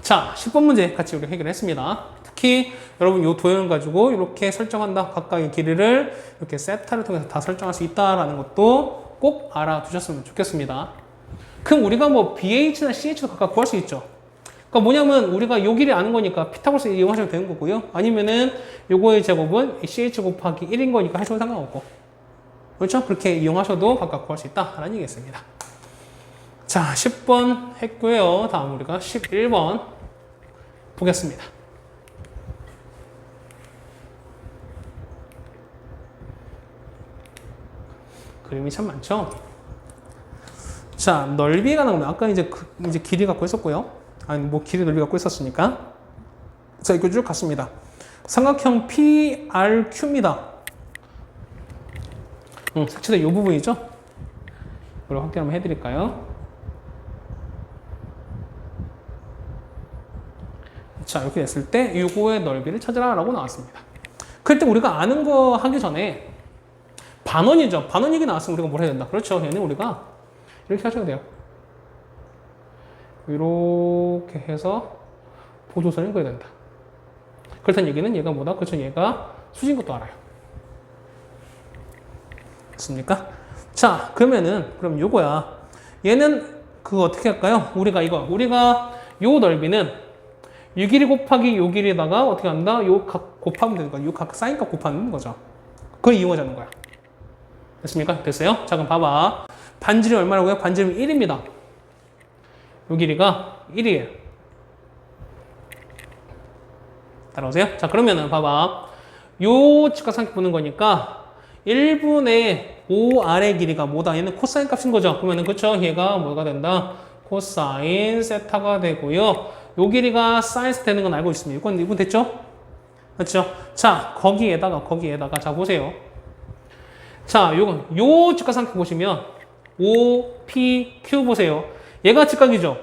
자, 10번 문제 같이 우리 해결했습니다. 특히 여러분 이 도형을 가지고 이렇게 설정한다. 각각의 길이를 이렇게 세타를 통해서 다 설정할 수 있다라는 것도 꼭 알아두셨으면 좋겠습니다. 그럼 우리가 뭐 BH나 CH도 각각 구할 수 있죠. 그러니까 뭐냐면 우리가 요 길이 아는 거니까 피타고라스 이용하시면 되는 거고요. 아니면은 요거의 제곱은 CH 곱하기 1인 거니까 하셔도 상관없고. 그렇죠? 그렇게 이용하셔도 각각 구할 수 있다라는 얘기겠습니다. 자, 10번 했고요. 다음 우리가 11번 보겠습니다. 그림이 참 많죠? 자, 넓이가 나오면 아까 이제 길이 갖고 있었고요. 아니, 뭐 길이 넓이 갖고 있었으니까. 자, 이거 쭉 갔습니다. 삼각형 PRQ입니다. 색칠된 이 부분이죠? 이걸 확대 한번 해드릴까요? 자, 이렇게 됐을 때 요거의 넓이를 찾으라 라고 나왔습니다. 그때 우리가 아는 거 하기 전에 반원이죠. 반원 얘기 나왔으면 우리가 뭘 해야 된다. 그렇죠. 얘는 우리가 이렇게 하셔도 돼요. 이렇게 해서 보조선을 그어야 된다. 그렇다는 얘기는 얘가 뭐다? 그렇죠. 얘가 수진 것도 알아요. 됐습니까? 자, 그럼 요거야. 얘는 그거 어떻게 할까요? 우리가 요 넓이는 요 길이 곱하기 요 길이다가 어떻게 한다? 요 각 곱하면 되는 거야. 요 각 사인값 곱하는 거죠. 그걸 이용하자는 거야. 됐습니까? 됐어요? 자, 그럼 봐봐. 반지름이 얼마라고요? 반지름이 1입니다. 요 길이가 1이에요. 따라오세요? 자, 그러면은 봐봐. 요 직각삼각 보는 거니까 1분의 5 아래 길이가 뭐다? 얘는 코사인 값인 거죠. 그러면은 그쵸? 얘가 뭐가 된다? 코사인 세타가 되고요. 요 길이가 사인 세타 되는 건 알고 있습니다. 이건 됐죠? 맞죠? 자, 거기에다가 자 보세요. 자, 요 직각삼각 보시면 OPQ 보세요. 얘가 직각이죠.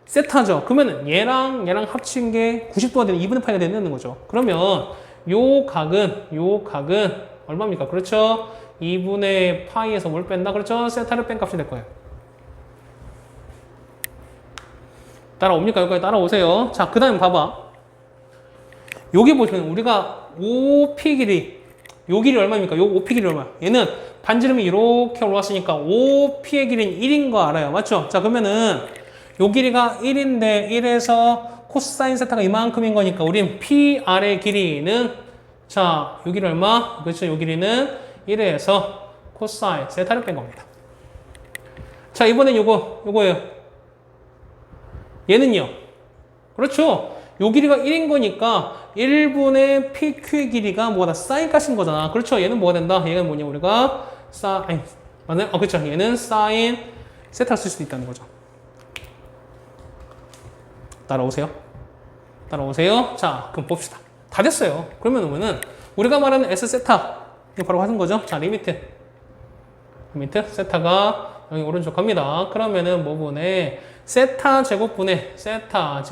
세타죠. 그러면 얘랑 합친 게 90도가 되는 2분의 파이가 되는 거죠. 그러면 요 각은 얼마입니까? 그렇죠? 2분의 파이에서 뭘 뺀다? 그렇죠? 세타를 뺀 값이 될 거예요. 따라옵니까? 여기까지 따라오세요. 자, 그 다음에 봐봐. 여기 보시면 우리가 OP 길이, 요 길이 얼마입니까? 요 OP 길이 얼마야? 얘는 반지름이 이렇게 올라왔으니까 OP의 길이는 1인 거 알아요. 맞죠? 자, 그러면은 요 길이가 1인데 1에서 코사인 세타가 이만큼인 거니까 우린 PR의 길이는 자, 요 길이 얼마? 그렇죠? 요 길이는 1에서 코사인 세타를 뺀 겁니다. 자, 이번엔 요거예요. 얘는요. 그렇죠. 요 길이가 1인 거니까 1분의 PQ의 길이가 뭐다? 사인 값인 거잖아. 그렇죠. 얘는 뭐가 된다? 얘는 뭐냐? 우리가 맞나요? 그렇죠. 얘는 사인 세타를 쓸 수도 있다는 거죠. 따라오세요. 자, 그럼 봅시다. 다 됐어요. 그러면은 우리가 말하는 S 세타 이거 바로 하는 거죠. 자, 리미트 세타가 여기 오른쪽 갑니다. 그러면은 뭐분의 세타 제곱분에다가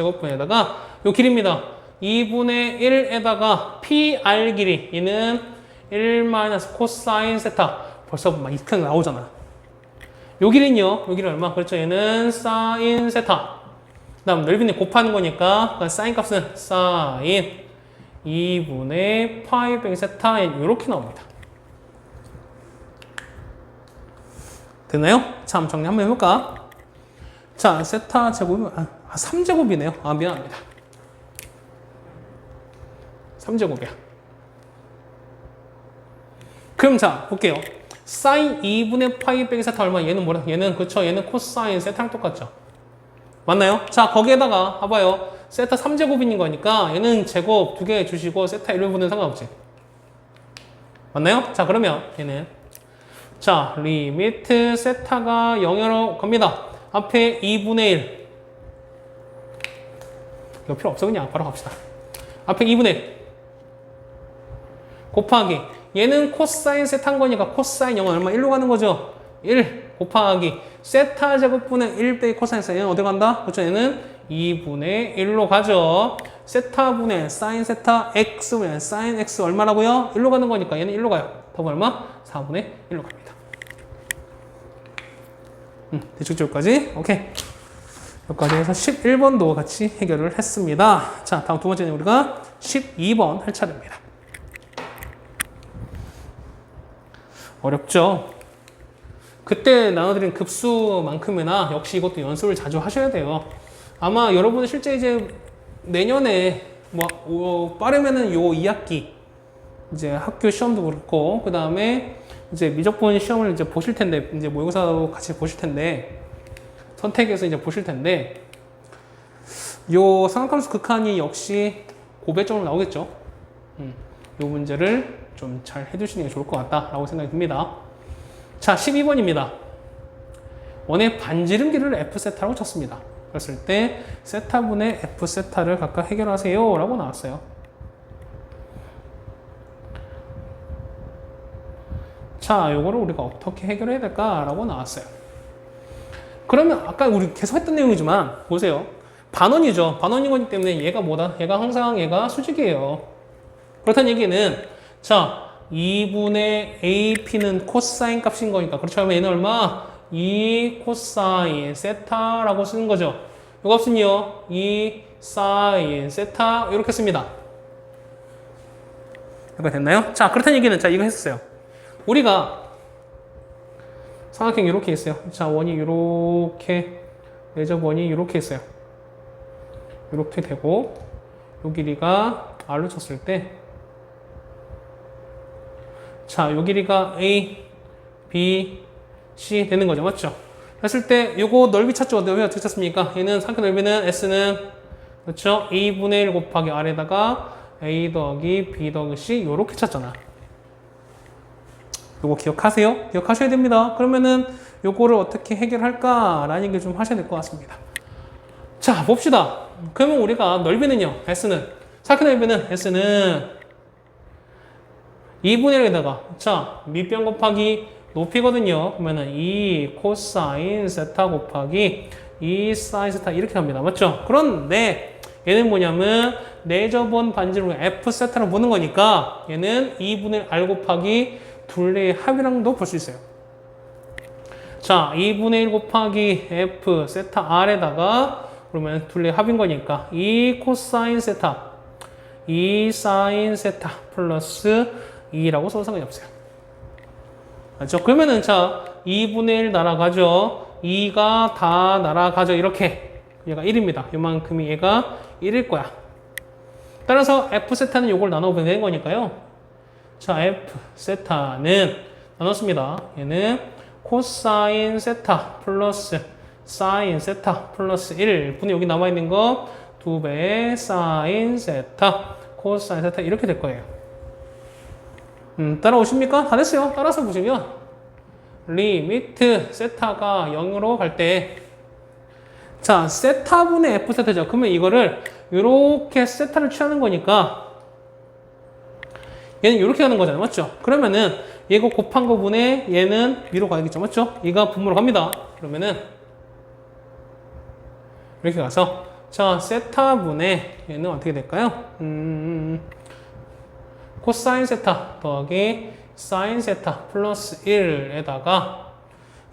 요 길입니다. 2분의 1에다가 PR 길이 이는 1 코사인 세타 벌써 막 이렇게 나오잖아. 요 길이는요. 요 길이 얼마? 그렇죠. 얘는 사인 세타. 그다음 넓이는 곱하는 거니까 사인 값은 사인 2분의 파이 빼기 세타 이렇게 나옵니다. 됐나요? 자, 한번 정리 한번 해볼까? 자, 세타 제곱이 3제곱이네요. 미안합니다. 3제곱이야. 그럼 자, 볼게요. 사인 2분의 파이 빼기 세타 얼마? 얘는 뭐라? 얘는 그쵸? 얘는 코사인 세타랑 똑같죠? 맞나요? 자, 거기에다가 봐봐요. 세타 3제곱인 거니까 얘는 제곱 2개 주시고 세타 1부분은 상관없지. 맞나요? 자, 그러면 얘는 자, 리미트 세타가 0으로 갑니다. 앞에 2분의 1 이거 필요 없어. 그냥 바로 갑시다. 앞에 2분의 1 곱하기 얘는 코사인 세타인 거니까 코사인 0은 얼마? 1로 가는 거죠. 1 곱하기 세타 제곱분의 1 빼기 코사인 세타 얘는 어디 간다? 그렇죠. 얘는 2분의 1로 가죠. 세타분의 사인 세타 x분의 사인 x 얼마라고요? 1로 가는 거니까 얘는 1로 가요. 답은 얼마? 4분의 1로 갑니다. 대충 여기까지. 오케이. 여기까지 해서 11번도 같이 해결을 했습니다. 자, 다음 두 번째는 우리가 12번 할 차례입니다. 어렵죠? 그때 나눠드린 급수만큼이나 역시 이것도 연습을 자주 하셔야 돼요. 아마 여러분은 실제 이제 내년에 빠르면은 요 2학기 이제 학교 시험도 그렇고 그 다음에 이제 미적분 시험을 이제 보실 텐데 이제 모의고사도 같이 보실 텐데 선택해서 이제 보실 텐데 요 삼각함수 극한이 역시 고배점으로 나오겠죠. 요 문제를 좀 잘 해두시는 게 좋을 것 같다라고 생각이 듭니다. 자, 12번입니다. 원의 반지름길을 F세타라고 쳤습니다. 그랬을 때 세타분의 F세타를 각각 해결하세요 라고 나왔어요. 자, 요거를 우리가 어떻게 해결해야 될까라고 나왔어요. 그러면 아까 우리 계속 했던 내용이지만 보세요. 반원이죠. 반원인 거기 때문에 얘가 뭐다? 얘가 항상 수직이에요. 그렇다는 얘기는 자, 2분의 AP는 코사인 값인 거니까. 그렇죠. 그러면 얘는 얼마? 2 코사인 세타라고 쓰는 거죠. 이 값은요, 2 사인 세타 이렇게 씁니다. 이거 됐나요? 자, 그렇다는 얘기는 자, 이거 했었어요. 우리가 삼각형 이렇게 있어요. 자, 원이 이렇게, 내접 원이 이렇게 있어요. 이렇게 되고, 요 길이가 R로 쳤을 때, 자, 요 길이가 A, B, C 되는 거죠. 맞죠? 했을 때, 요거 넓이 찾죠. 넓이 어떻게 찾습니까? 얘는 삼각형 넓이는 S는, 그렇죠? A분의 1 곱하기 R에다가 A 더하기 B 더하기 C, 요렇게 찾잖아. 요거 기억하세요? 기억하셔야 됩니다. 그러면은 요거를 어떻게 해결할까라는 얘기 좀 하셔야 될 것 같습니다. 자, 봅시다. 그러면 우리가 넓이는요, S는, 사각형 넓이는 S는 2분의 1에다가, 자, 밑변 곱하기 높이거든요. 그러면은 2 코사인 세타 곱하기 2 사인 세타 이렇게 갑니다. 맞죠? 그런데 얘는 뭐냐면 내접원 반지름 F 세타로 보는 거니까 얘는 2분의 1 R 곱하기 둘레의 합이랑도 볼 수 있어요. 자, 2분의 1 곱하기 F 세타 R에다가 그러면 둘레의 합인 거니까 2 코사인 세타 2 사인 세타 플러스 2라고 써도 상관이 없어요. 맞죠? 그러면은 자, 2분의 1 날아가죠. 2가 다 날아가죠. 이렇게. 얘가 1입니다. 요만큼이 얘가 1일 거야. 따라서 F 세타는 요걸 나눠보면 되는 거니까요. 자, F 세타는 나눴습니다. 얘는 코사인 세타 플러스 사인 세타 플러스 1 분의 여기 남아있는 거 2배 사인 세타 코사인 세타 이렇게 될 거예요. 따라오십니까? 다 됐어요. 따라서 보시면 리미트 세타가 0으로 갈 때 자, 세타분의 F 세타죠. 그러면 이거를 이렇게 세타를 취하는 거니까 얘는 이렇게 가는 거잖아요. 맞죠? 그러면은 얘가 곱한 거분에 얘는 위로 가야겠죠. 맞죠? 얘가 분모로 갑니다. 그러면은 이렇게 가서 자, 세타분의 얘는 어떻게 될까요? 코사인 세타 더하기 사인 세타 플러스 1에다가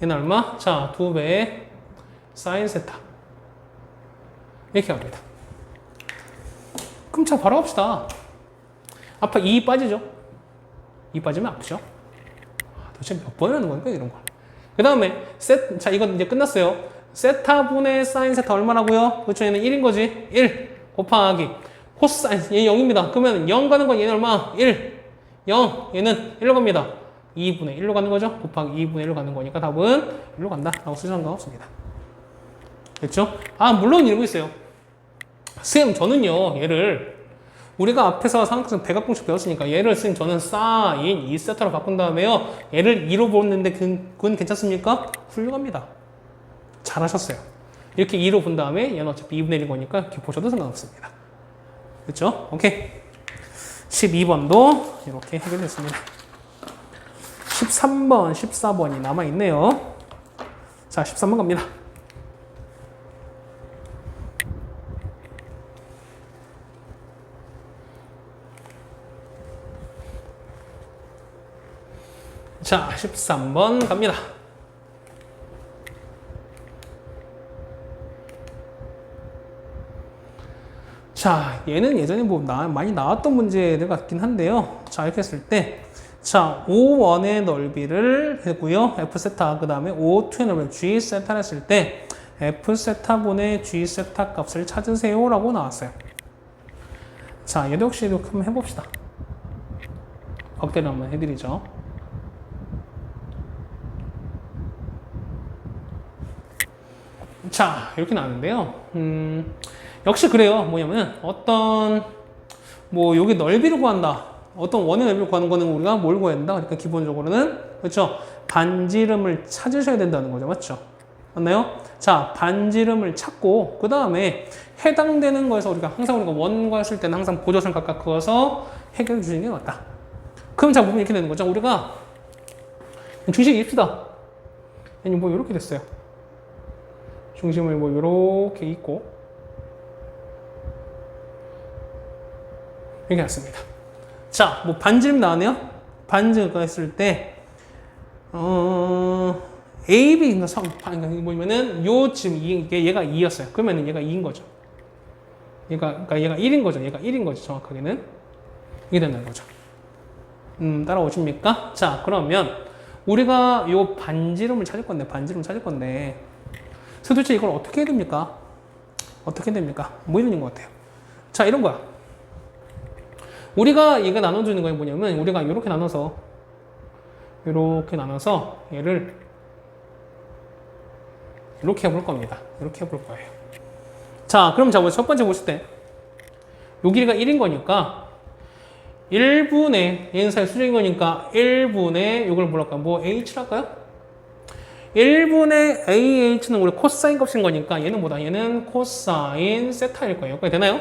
얘는 얼마? 자, 2배의 사인 세타 이렇게 갑니다. 그럼 자, 바로 합시다. 아파 2 빠지죠? 2 빠지면 아프죠? 도대체 몇 번을 하는 겁니까? 이런 걸. 그 다음에 자, 이건 이제 끝났어요. 세타분의 사인 세타 얼마라고요? 그렇죠? 얘는 1인 거지. 1 곱하기 코사인 얘 0입니다. 그러면 0 가는 건 얘는 얼마? 1 0 얘는 1로 갑니다. 2분의 1로 가는 거죠. 곱하기 2분의 1로 가는 거니까 답은 1로 간다 라고 쓰셔도 상관없습니다. 됐죠? 아, 물론 이러고 있어요. 선생님, 저는요 얘를 우리가 앞에서 삼각형 대각공식 배웠으니까 얘를 선생님 저는 사인 2세타로 바꾼 다음에요 얘를 2로 보는데 그건 괜찮습니까? 훌륭합니다. 잘하셨어요. 이렇게 2로 본 다음에 얘는 어차피 2분의 1인 거니까 이렇게 보셔도 상관없습니다. 그렇죠? 오케이. 12번도 이렇게 해결됐습니다. 13번, 14번이 남아있네요. 자, 13번 갑니다. 자, 13번 갑니다. 자, 얘는 예전에 뭐 많이 나왔던 문제들 같긴 한데요. 자, 이렇게 했을 때, 자, O1의 넓이를 했고요. F세타, 그 다음에 O2의 넓이를 G세타를 했을 때, F세타분의 G세타 값을 찾으세요. 라고 나왔어요. 자, 얘도 역시 이렇게 한번 해봅시다. 확대를 한번 해드리죠. 자, 이렇게 나왔는데요. 역시 그래요. 뭐냐면 뭐 여기 넓이를 구한다. 어떤 원의 넓이를 구하는 거는 우리가 뭘 구해야 된다. 그러니까 기본적으로는 그렇죠. 반지름을 찾으셔야 된다는 거죠. 맞죠? 맞나요? 자, 반지름을 찾고 그 다음에 해당되는 거에서 우리가 원 구했을 때는 항상 보조선 각각 그어서 해결해 주시는 게 맞다. 그럼 자, 보면 이렇게 되는 거죠. 우리가 중식 입시다. 뭐 이렇게 됐어요. 중심을 뭐 이렇게 있고 이렇게 났습니다. 자, 뭐 반지름 나왔네요. 반지름 했을 때 AB 뭐냐면은 요 지금 얘가 2였어요. 그러면은 얘가 2인 거죠. 그러니까 얘가 1인 거죠. 얘가 1인 거죠. 정확하게는 이게 된다는 거죠. 따라오십니까? 자, 그러면 우리가 요 반지름을 찾을 건데 도대체 이걸 어떻게 해야 됩니까? 어떻게 됩니까? 뭐 이런 것 같아요. 자, 이런 거야. 우리가 얘가 나눠주는 거 뭐냐면 우리가 이렇게 나눠서 얘를 이렇게 해볼 겁니다. 이렇게 해볼 거예요. 자, 그럼 자, 첫 번째 보실 때 요 길이가 1인 거니까 1분의 얘는 사실 수직인 거니까 1분의 이걸 뭐랄까? 뭐 h랄까요? 1분의 ah는 우리 코사인 값인 거니까 얘는 뭐다? 얘는 코사인 세타일 거예요. 그게 되나요?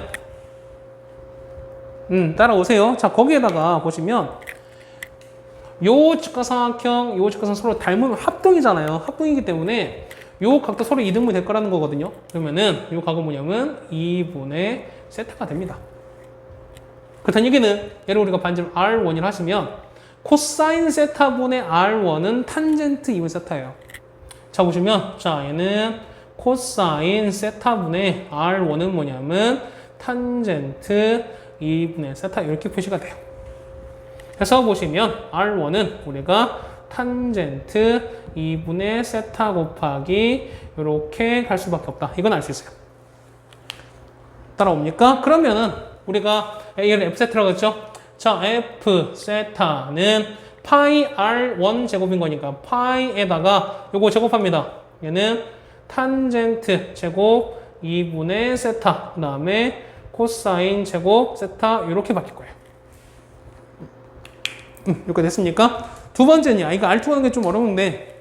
따라오세요. 자, 거기에다가 보시면 요 직각삼각형, 요 직각삼 서로 닮으면 합동이잖아요. 합동이기 때문에 요 각도 서로 이등분이 될 거라는 거거든요. 그러면은 요 각은 뭐냐면 2분의 세타가 됩니다. 그렇다는 얘기는 얘를 우리가 반지름 R1이라 하시면 코사인 세타분의 R1은 탄젠트 2분의 세타예요. 자, 보시면 자, 얘는 코사인 세타분의 R1은 뭐냐면 탄젠트 2분의 세타 이렇게 표시가 돼요. 그래서 보시면 R1은 우리가 탄젠트 2분의 세타 곱하기 이렇게 갈 수밖에 없다. 이건 알 수 있어요. 따라옵니까? 그러면은 우리가 얘를 F 세타라고 했죠? 자, F 세타는 파이 R1 제곱인 거니까 파이에다가 요거 제곱합니다. 얘는 탄젠트 제곱 2분의 세타 그 다음에 코사인 제곱 세타 이렇게 바뀔 거예요. 이렇게 됐습니까? 두 번째는 이거 R2 하는 게 좀 어려운데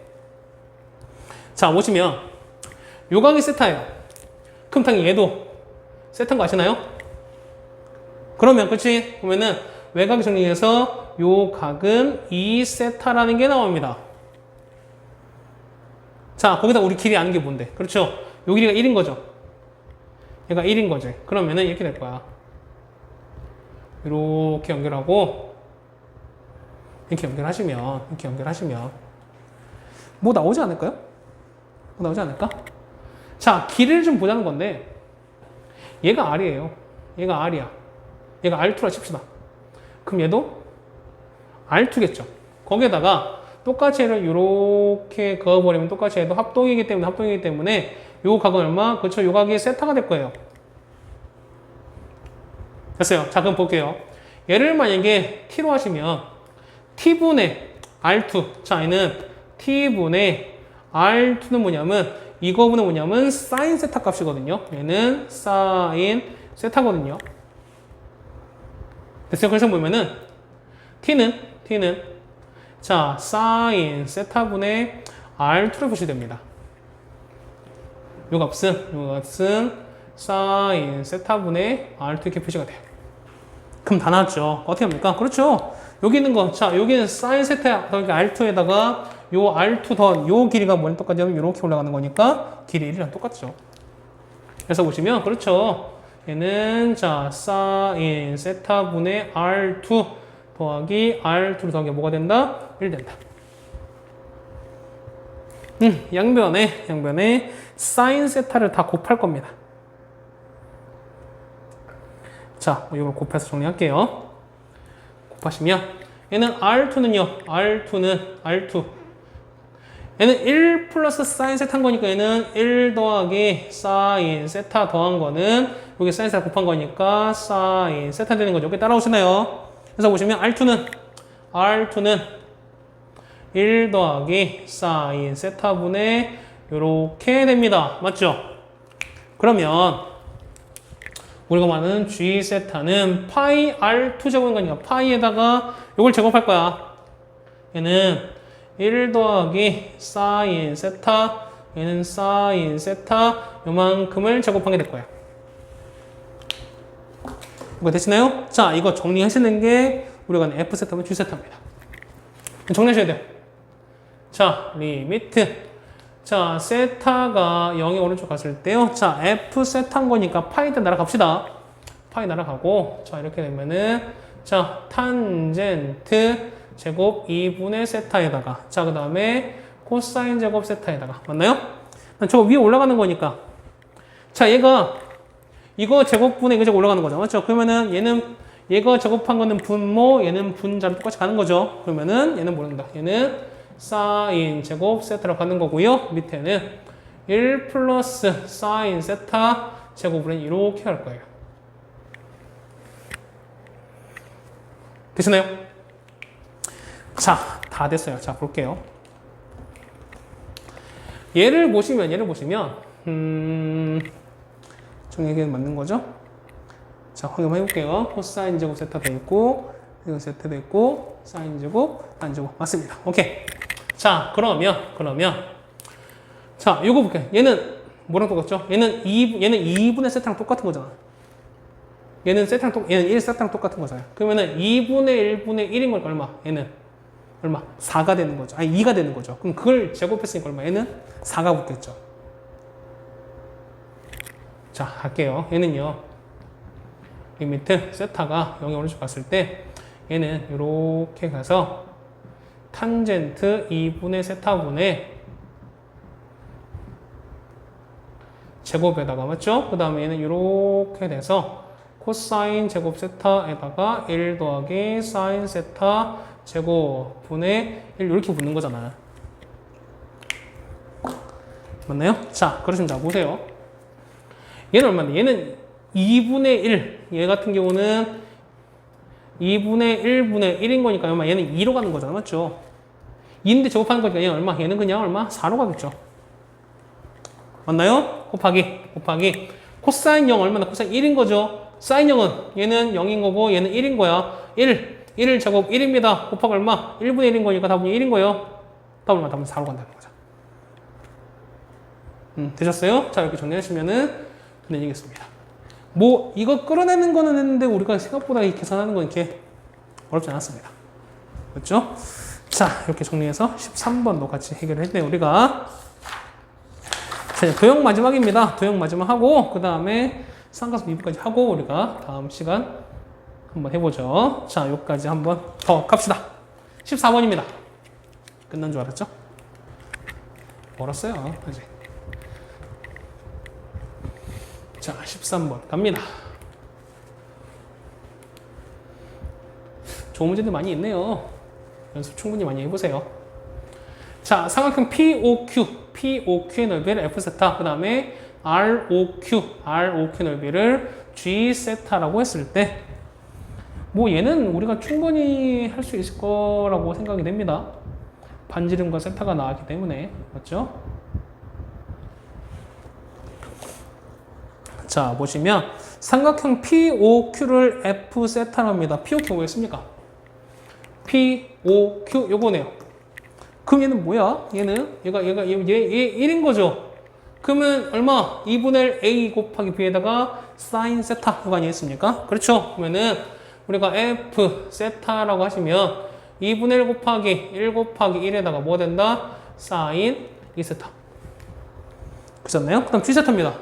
자, 보시면 요 각이 세타예요. 그럼 당연히 얘도 세타인 거 아시나요? 그러면 그치? 보면은 외곽 정리해서 요 각은 2세타라는 게 나옵니다. 자, 거기다 우리 길이 아는 게 뭔데? 그렇죠? 요 길이가 1인 거죠? 얘가 1인 거지. 그러면은 이렇게 될 거야. 이렇게 연결하고 이렇게 연결하시면 뭐 나오지 않을까요? 뭐 나오지 않을까? 자, 길이를 좀 보자는 건데 얘가 R이에요. 얘가 R이야. 얘가 R2라 칩시다. 그럼 얘도 R2겠죠. 거기에다가 똑같이 얘를 이렇게 그어버리면 똑같이 얘도 합동이기 때문에 요 각은 얼마? 그렇죠. 요 각이 세타가 될 거예요. 됐어요. 자, 그럼 볼게요. 얘를 만약에 t로 하시면 t분의 R2. 자, 얘는 t분의 R2는 뭐냐면 이거분은 뭐냐면 사인 세타 값이거든요. 얘는 사인 세타거든요. 됐어요. 그래서 보면은 t는 자, 사인 세타분의 R2를 보시면 됩니다. 요 값은 사인 세타분의 R2 이렇게 표시가 돼요. 그럼 다 나왔죠. 어떻게 합니까? 그렇죠. 여기 있는 거, 자, 여기는 사인 세타, 그러니까 R2에다가 요 R2 더, 요 길이가 뭐랑 똑같냐면 이렇게 올라가는 거니까 길이 1이랑 똑같죠. 그래서 보시면, 그렇죠. 얘는, 자, 사인 세타분의 R2 더하기 R2를 더하기 뭐가 된다? 1 된다. 양변에 사인 세타를 다 곱할 겁니다. 자, 이걸 곱해서 정리할게요. 곱하시면 얘는 R2는요. R2 얘는 1 플러스 사인 세타인 거니까 얘는 1 더하기 사인 세타 더한 거는 여기 사인 세타 곱한 거니까 사인 세타 되는 거죠. 여기 따라오시나요? 그래서 보시면 R2는 1 더하기 사인 세타분의 요렇게 됩니다. 맞죠? 그러면 우리가 말하는 G 세타는 파이 R2 제곱인 거니까 파이에다가 요걸 제곱할 거야. 얘는 1 더하기 사인 세타, 얘는 사인 세타 요만큼을 제곱하게 될 거야. 이거 되시나요? 자, 이거 정리하시는 게 우리가 하는 F 세타면 G 세타입니다. 정리하셔야 돼요. 자, 리미트. 자, 세타가 0의 오른쪽 갔을 때요. 자, F 세타인 거니까 파이한테 날아갑시다. 파이 날아가고, 자, 이렇게 되면은 자, 탄젠트 제곱 2분의 세타에다가 자, 그 다음에 코사인 제곱 세타에다가 맞나요? 저거 위에 올라가는 거니까 자, 얘가 이거 제곱분의 이거 제곱 올라가는 거죠. 맞죠? 그러면은 얘는 얘가 제곱한 거는 분모, 얘는 분자로 똑같이 가는 거죠. 그러면은 얘는 모른다. 얘는 사인 제곱 세타로 가는 거고요. 밑에는 1 플러스 사인 세타 제곱을 이렇게 할 거예요. 되시나요? 자, 다 됐어요. 자, 볼게요. 얘를 보시면 정리하기는 맞는 거죠? 자, 확인해 볼게요. 코사인 제곱 세타 돼 있고, 이거 세타 돼 있고, 사인 제곱, 단 제곱 맞습니다. 오케이. 자, 그러면 자, 요거 볼게요. 얘는 뭐랑 똑같죠? 얘는 2분의 세타랑 똑같은 거잖아. 얘는 1 세타랑 똑같은 거잖아요. 그러면은 2분의 1분의 1인 거니까 얼마? 얘는 얼마? 4가 되는 거죠. 아니 2가 되는 거죠. 그럼 그걸 제곱했으니까 얼마? 얘는 4가 붙겠죠. 자, 할게요. 얘는요. 리미트 세타가 0에 오른쪽 갔을 때 얘는 이렇게 가서 탄젠트 2분의 세타분의 제곱에다가 맞죠? 그 다음에 얘는 이렇게 돼서 코사인 제곱 세타에다가 1 더하기 사인 세타 제곱분의 1 이렇게 붙는 거잖아. 맞나요? 자, 그러시면 자 보세요. 얘는 얼마인데? 얘는 2분의 1. 얘 같은 경우는 2분의 1분의 1인 거니까 얼마? 얘는 2로 가는 거잖아. 맞죠? 2인데 제곱하는 거니까 얘는 얼마? 얘는 그냥 얼마? 4로 가겠죠. 맞나요? 곱하기. 코사인 0 얼마나? 코사인 1인 거죠. 사인 0은 얘는 0인 거고 얘는 1인 거야. 1 제곱 1입니다. 곱하기 얼마? 1분의 1인 거니까 답은 1인 거예요. 답은 얼마? 답은 4로 간다는 거죠. 되셨어요? 자, 이렇게 정리하시면은 되겠습니다. 뭐 이거 끌어내는 거는 했는데 우리가 생각보다 이 계산하는 건 이렇게 어렵지 않았습니다. 그렇죠? 자, 이렇게 정리해서 13번도 같이 해결을 했네요. 우리가 자, 도형 마지막입니다. 도형 마지막 하고 그 다음에 삼각수 미분까지 하고 우리가 다음 시간 한번 해보죠. 자, 여기까지 한번 더 갑시다. 14번입니다. 끝난 줄 알았죠? 멀었어요. 아직. 자, 13번 갑니다. 좋은 문제들 많이 있네요. 연습 충분히 많이 해보세요. 자, 삼각형 POQ의 넓이를 F세타, 그 다음에 ROQ 넓이를 G세타라고 했을 때, 뭐 얘는 우리가 충분히 할 수 있을 거라고 생각이 됩니다. 반지름과 세타가 나왔기 때문에, 맞죠? 자, 보시면 삼각형 POQ를 F세타로 합니다. POQ 뭐였습니까? POQ 요거네요. 그럼 얘는 뭐야? 얘 1인 거죠. 그러면 얼마? 2분의 A 곱하기 B에다가 사인 세타 이거 아니겠습니까? 그렇죠? 그러면은 우리가 F 세타라고 하시면 2분의 1 곱하기 1 곱하기 1에다가 뭐 된다? 사인 2세타. 그렇잖아요? 그 다음 G세타입니다.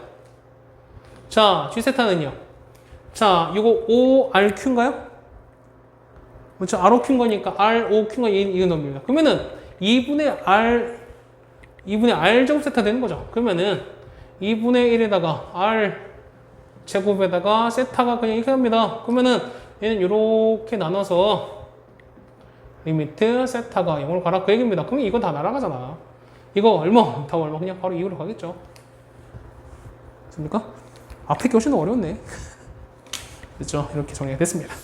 자, G세타는요. 자, 이거 ORQ인가요? 그렇죠? ROQ인 거니까 ROQ가 이거 놈입니다. 그러면은 2분의 R 제곱 세타 되는 거죠. 그러면은 2분의 1에다가 R 제곱에다가 세타가 그냥 이렇게 합니다. 그러면은 얘는 이렇게 나눠서 리미트 세타가 0으로 가라 그 얘기입니다. 그러면 이거 다 날아가잖아. 이거 얼마? 다 얼마? 그냥 바로 2으로 가겠죠. 됐습니까? 앞에 게 훨씬 더 어려웠네. 그렇죠? 이렇게 정리가 됐습니다.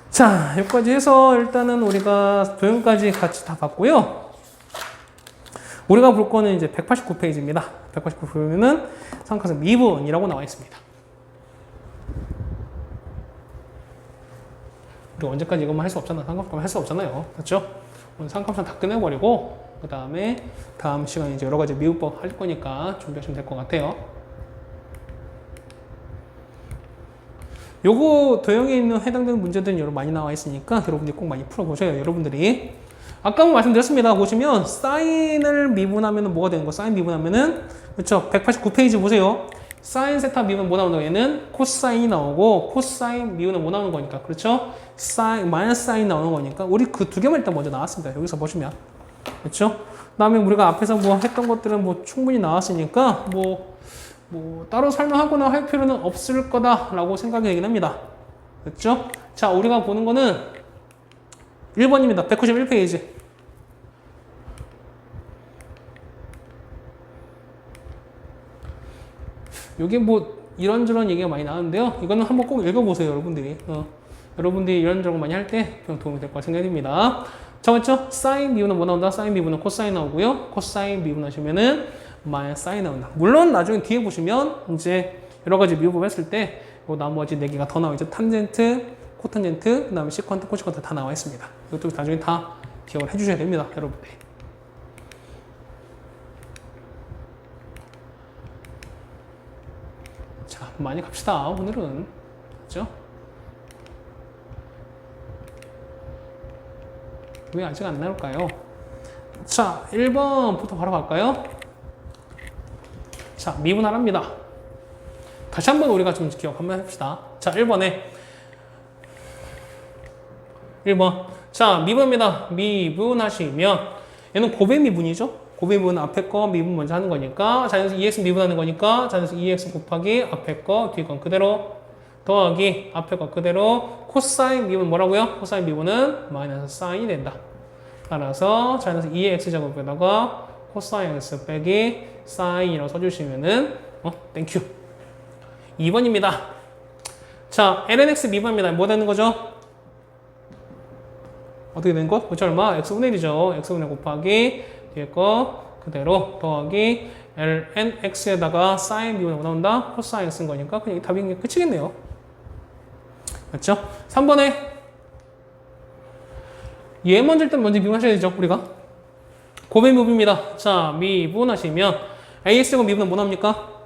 자, 여기까지 해서 일단은 우리가 도형까지 같이 다 봤고요. 우리가 볼 거는 이제 189페이지입니다. 189페이지는 삼각형 미분이라고 나와 있습니다. 우리가 언제까지 이것만 할 수 없잖아. 삼각형 할 수 없잖아요. 그렇죠? 오늘 삼각형 다 끝내버리고 그 다음에 다음 시간에 이제 여러 가지 미분법 할 거니까 준비하시면 될 것 같아요. 요거 도형에 있는 해당되는 문제들은 여러 많이 나와 있으니까 여러분들이 꼭 많이 풀어보셔요. 여러분들이 아까 말씀드렸습니다. 보시면 사인을 미분하면 뭐가 되는 거? 사인 미분하면은 그렇죠? 189페이지 보세요. 사인 세타 미분은 뭐 나오는 거? 얘는 코사인이 나오고 코사인 미분은 뭐 나오는 거니까 그렇죠? 사인 마이너스 사인 나오는 거니까 우리 그 두 개만 일단 먼저 나왔습니다. 여기서 보시면 그렇죠? 그다음에 우리가 앞에서 뭐 했던 것들은 뭐 충분히 나왔으니까 뭐 따로 설명하거나 할 필요는 없을 거다라고 생각이 되긴 합니다. 그렇죠? 자, 우리가 보는 거는 1번입니다. 191페이지. 여기 뭐 이런저런 얘기가 많이 나오는데요. 이거는 한번 꼭 읽어보세요, 여러분들이. 여러분들이 이런저런 많이 할 때 도움이 될 거라 생각이 듭니다. 자, 맞죠? 사인 미분은 뭐 나온다? 사인 미분은 코사인 나오고요. 코사인 미분 하시면은 마이너스 사인 나온다. 물론 나중에 뒤에 보시면 이제 여러 가지 미분 했을 때 나머지 4개가 더 나오죠. 탄젠트, 코탄젠트, 그 다음에 시컨트, 코시컨트 다 나와 있습니다. 이것도 나중에 다 기억을 해주셔야 됩니다, 여러분들. 자, 많이 갑시다, 오늘은. 그렇죠? 왜 아직 안 나올까요? 자, 1번부터 바로 갈까요? 자, 미분하랍니다. 다시 한번 우리가 좀 기억 한번 해봅시다. 자, 1번에 1번. 자, 미분입니다. 미분하시면 얘는 고배 미분이죠? 고배 미분은 앞에 거 미분 먼저 하는 거니까 자연수 2x 미분하는 거니까 자연수 2x 곱하기 앞에 거 뒤에 건 그대로 더하기 앞에 거 그대로 코사인 미분 뭐라고요? 코사인 미분은 마이너스 사인이 된다. 따라서 자연수 2의 x제곱에다가 코사인 x 빼기 사인이라고 써주시면은 땡큐. 2번입니다. 자, lnx 미분입니다. 뭐 되는 거죠? 어떻게 된 거? 그쵸, 얼마? x분의 1이죠. x분의 1 곱하기 뒤에 거 그대로 더하기 lnx에다가 사인 미분이 나온다. 코사인 쓴 거니까 그냥 답이 끝이겠네요. 맞죠? 3번에 얘 먼저 일단 먼저 미분하셔야 되죠, 우리가. 고배 미분입니다. 자, 미분하시면 ax제곱 미분은 뭐 나옵니까?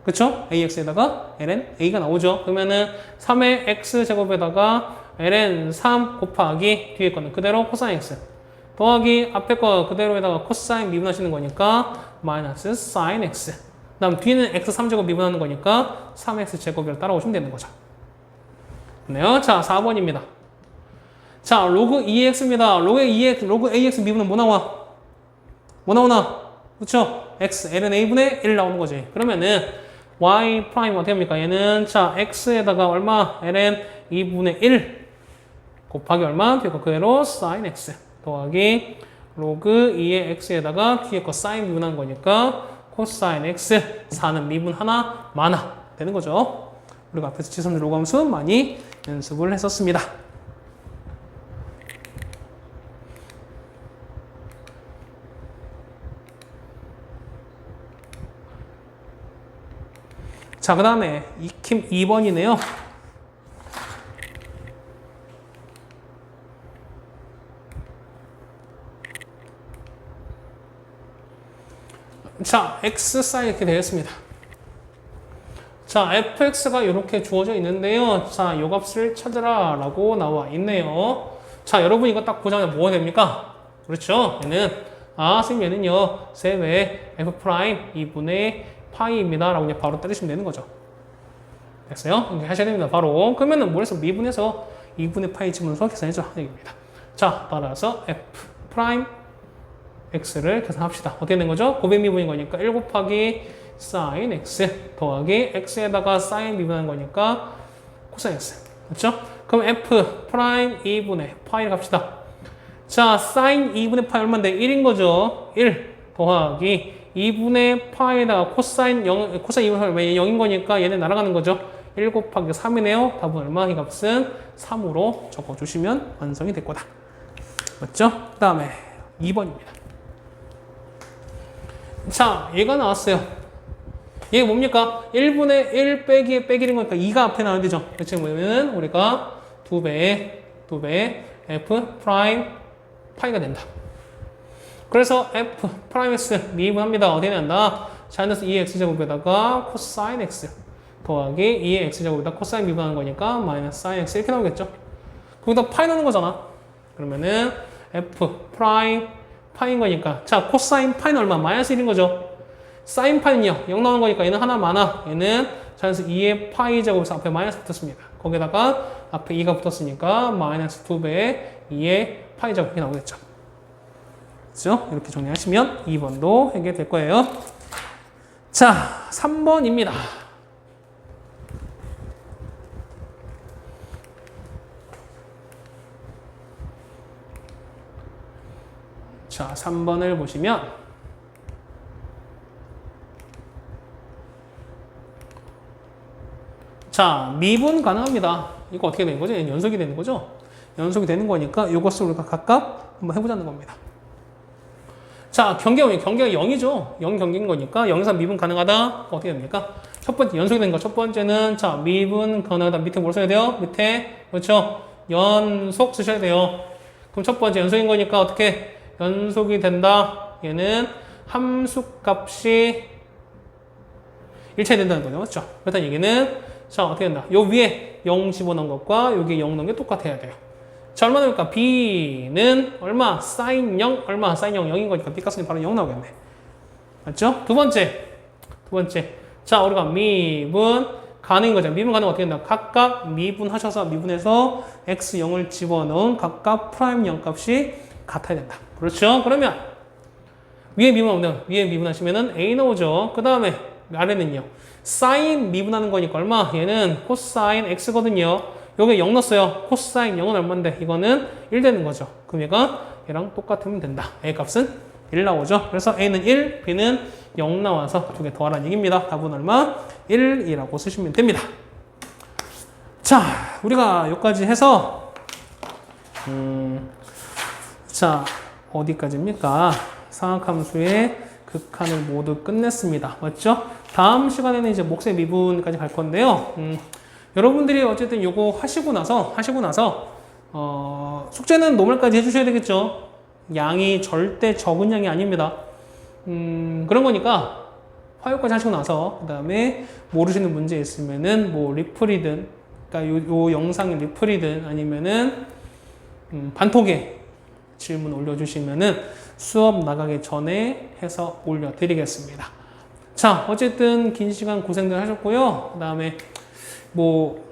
그쵸? ax에다가 ln a가 나오죠. 그러면은 3의 x제곱에다가 ln 3 곱하기 뒤에 거는 그대로 코사인 x 더하기 앞에 거 그대로에다가 코사인 미분하시는 거니까 마이너스 사인 x. 그 다음 뒤에는 x 3제곱 미분하는 거니까 3x 제곱이라고 따라오시면 되는 거죠. 네요. 자, 4번입니다. 자, 로그 2x입니다. 로그 ax 미분은 뭐 나와? 뭐 나오나? 그쵸? x, ln a분의 1 나오는 거지. 그러면은 y 프라임 어떻게 합니까? 얘는 자, x에다가 얼마? ln 2분의 1 곱하기 얼마? 뒤에 거 그대로 sin x 더하기 로그 2의 x에다가 뒤에 거 sin 미분한 거니까 코사인 x 4는 미분 하나 많아 되는 거죠. 우리가 앞에서 지선 로그 함수 많이 연습을 했었습니다. 자, 그 다음에 익힘 2번이네요. 자, x 사인 이렇게 되겠습니다. 자, fx가 이렇게 주어져 있는데요. 자, 이 값을 찾으라 라고 나와 있네요. 자, 여러분 이거 딱 보자마자 뭐가 됩니까? 그렇죠? 얘는 선생님 얘는요 세배 f 프라임 2분의 파이입니다 라고 그냥 바로 때리시면 되는 거죠. 됐어요? 이렇게 하셔야 됩니다. 바로. 그러면은 뭘 해서 미분해서 2분의 파이 집어넣어서 계산해줘 얘기입니다. 자, 따라서 f 프라임 x를 계산합시다. 어떻게 된 거죠? 고배 미분인 거니까 1 곱하기 sin x 더하기 x에다가 sin 미분한 거니까 코사인 x. 그렇죠? 그럼 f 프라임 2분의 파이를 갑시다. 자, sin 2분의 파이 얼마인데? 1인 거죠. 1 더하기 2분의 파이에다가 코사인 2분의 파이 0인 거니까 얘네 날아가는 거죠. 1 곱하기 3이네요. 답은 얼마? 이 값은 3으로 적어주시면 완성이 될 거다. 맞죠? 그 다음에 2번입니다. 자, 얘가 나왔어요. 얘 뭡니까? 1분의 1 빼기에 빼기인 거니까 2가 앞에 나와야 되죠. 그치? 뭐냐면 우리가 2배의 f 프라임 파이가 된다. 그래서 f 프라임 x 미분합니다. 어디에 난다? 마이너스 2x 제곱에다가 코사인 x 더하기 2의 x 제곱에다 코사인 미분하는 거니까 마이너스 사인 x 이렇게 나오겠죠. 거기다 파이 넣는 거잖아. 그러면은 f 프라임 파인 거니까 자, 코사인 파이는 얼마? 마이너스 1인 거죠. 사인파는요 0 나오는 거니까 얘는 하나 많아. 얘는 자연수 2의 파이 제곱에서 앞에 마이너스 붙었습니다. 거기다가 앞에 2가 붙었으니까 마이너스 2배의 2의 파이 제곱이 나오겠죠. 그렇죠? 이렇게 정리하시면 2번도 해결될 거예요. 자, 3번입니다. 자, 3번을 보시면 자, 미분 가능합니다. 이거 어떻게 되는 거죠? 연속이 되는 거죠? 연속이 되는 거니까 이것을 우리가 각각 한번 해보자는 겁니다. 자, 경계가 0이죠. 0 경계인 거니까 0에서 미분 가능하다. 어떻게 됩니까? 첫 번째, 연속이 된 거. 첫 번째는 자, 미분 가능하다. 밑에 뭘 써야 돼요? 밑에, 그렇죠? 연속 쓰셔야 돼요. 그럼 첫 번째 연속인 거니까 어떻게? 연속이 된다. 얘는 함수 값이 일체이 된다는 거죠. 맞죠? 그렇다는 얘기는 자, 어떻게 된다? 요 위에 0 집어넣은 것과 여기 0 넣은 게 똑같아야 돼요. 자, 얼마 나올까? B는 얼마? 사인 0? 얼마? 사인 0, 0인 거니까 B 값은 바로 0 나오겠네. 맞죠? 두 번째. 자, 우리가 미분 가능인 거죠. 미분 가능 어떻게 된다? 각각 미분하셔서 미분해서 X 0을 집어넣은 각각 프라임 0 값이 같아야 된다. 그렇죠? 그러면 위에 미분하시면은 A 나오죠. 그 다음에 아래는요. 사인 미분하는 거니까 얼마? 얘는 코사인 X거든요. 여기 0 넣었어요. 코사인 0은 얼마인데? 이거는 1 되는 거죠. 그럼 얘랑 똑같으면 된다. A 값은 1 나오죠. 그래서 A는 1, B는 0 나와서 두 개 더하라는 얘기입니다. 답은 얼마? 1이라고 쓰시면 됩니다. 자, 우리가 여기까지 해서 자, 어디까지입니까? 상학함수의 극한을 모두 끝냈습니다. 맞죠? 다음 시간에는 이제 몫의 미분까지 갈 건데요. 여러분들이 어쨌든 요거 하시고 나서 숙제는 노멀까지 해주셔야 되겠죠. 양이 절대 적은 양이 아닙니다. 그런 거니까 화요까지 하시고 나서 그 다음에 모르시는 문제 있으면은 뭐 리플이든 그러니까 요 영상이 리플이든 아니면은 반톡에 질문 올려주시면은 수업 나가기 전에 해서 올려드리겠습니다. 자, 어쨌든 긴 시간 고생들 하셨고요. 그 다음에 뭐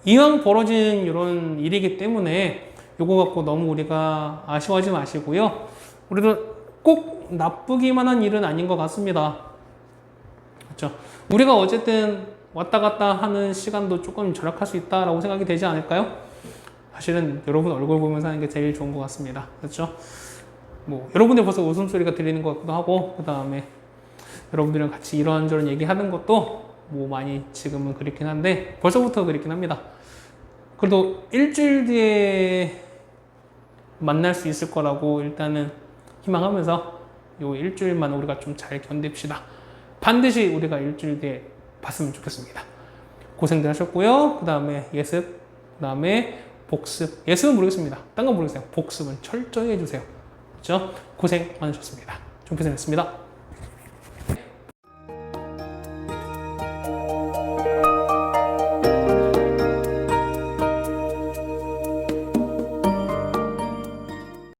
이왕 벌어진 이런 일이기 때문에 요거 갖고 너무 우리가 아쉬워하지 마시고요. 우리도 꼭 나쁘기만 한 일은 아닌 것 같습니다. 그렇죠? 우리가 어쨌든 왔다 갔다 하는 시간도 조금 절약할 수 있다라고 생각이 되지 않을까요? 사실은 여러분 얼굴 보면서 하는 게 제일 좋은 것 같습니다. 그렇죠? 뭐 여러분들 벌써 웃음소리가 들리는 것 같기도 하고 그 다음에 여러분들이랑 같이 이런저런 얘기하는 것도 뭐 많이 지금은 그립긴 한데 벌써부터 그립긴 합니다. 그래도 일주일 뒤에 만날 수 있을 거라고 일단은 희망하면서 요 일주일만 우리가 좀 잘 견딥시다. 반드시 우리가 일주일 뒤에 봤으면 좋겠습니다. 고생들 하셨고요. 그 다음에 예습, 그 다음에 복습. 예습은 모르겠습니다. 딴 건 모르겠어요. 복습은 철저히 해주세요. 그렇죠? 고생 많으셨습니다. 좀 고생했습니다.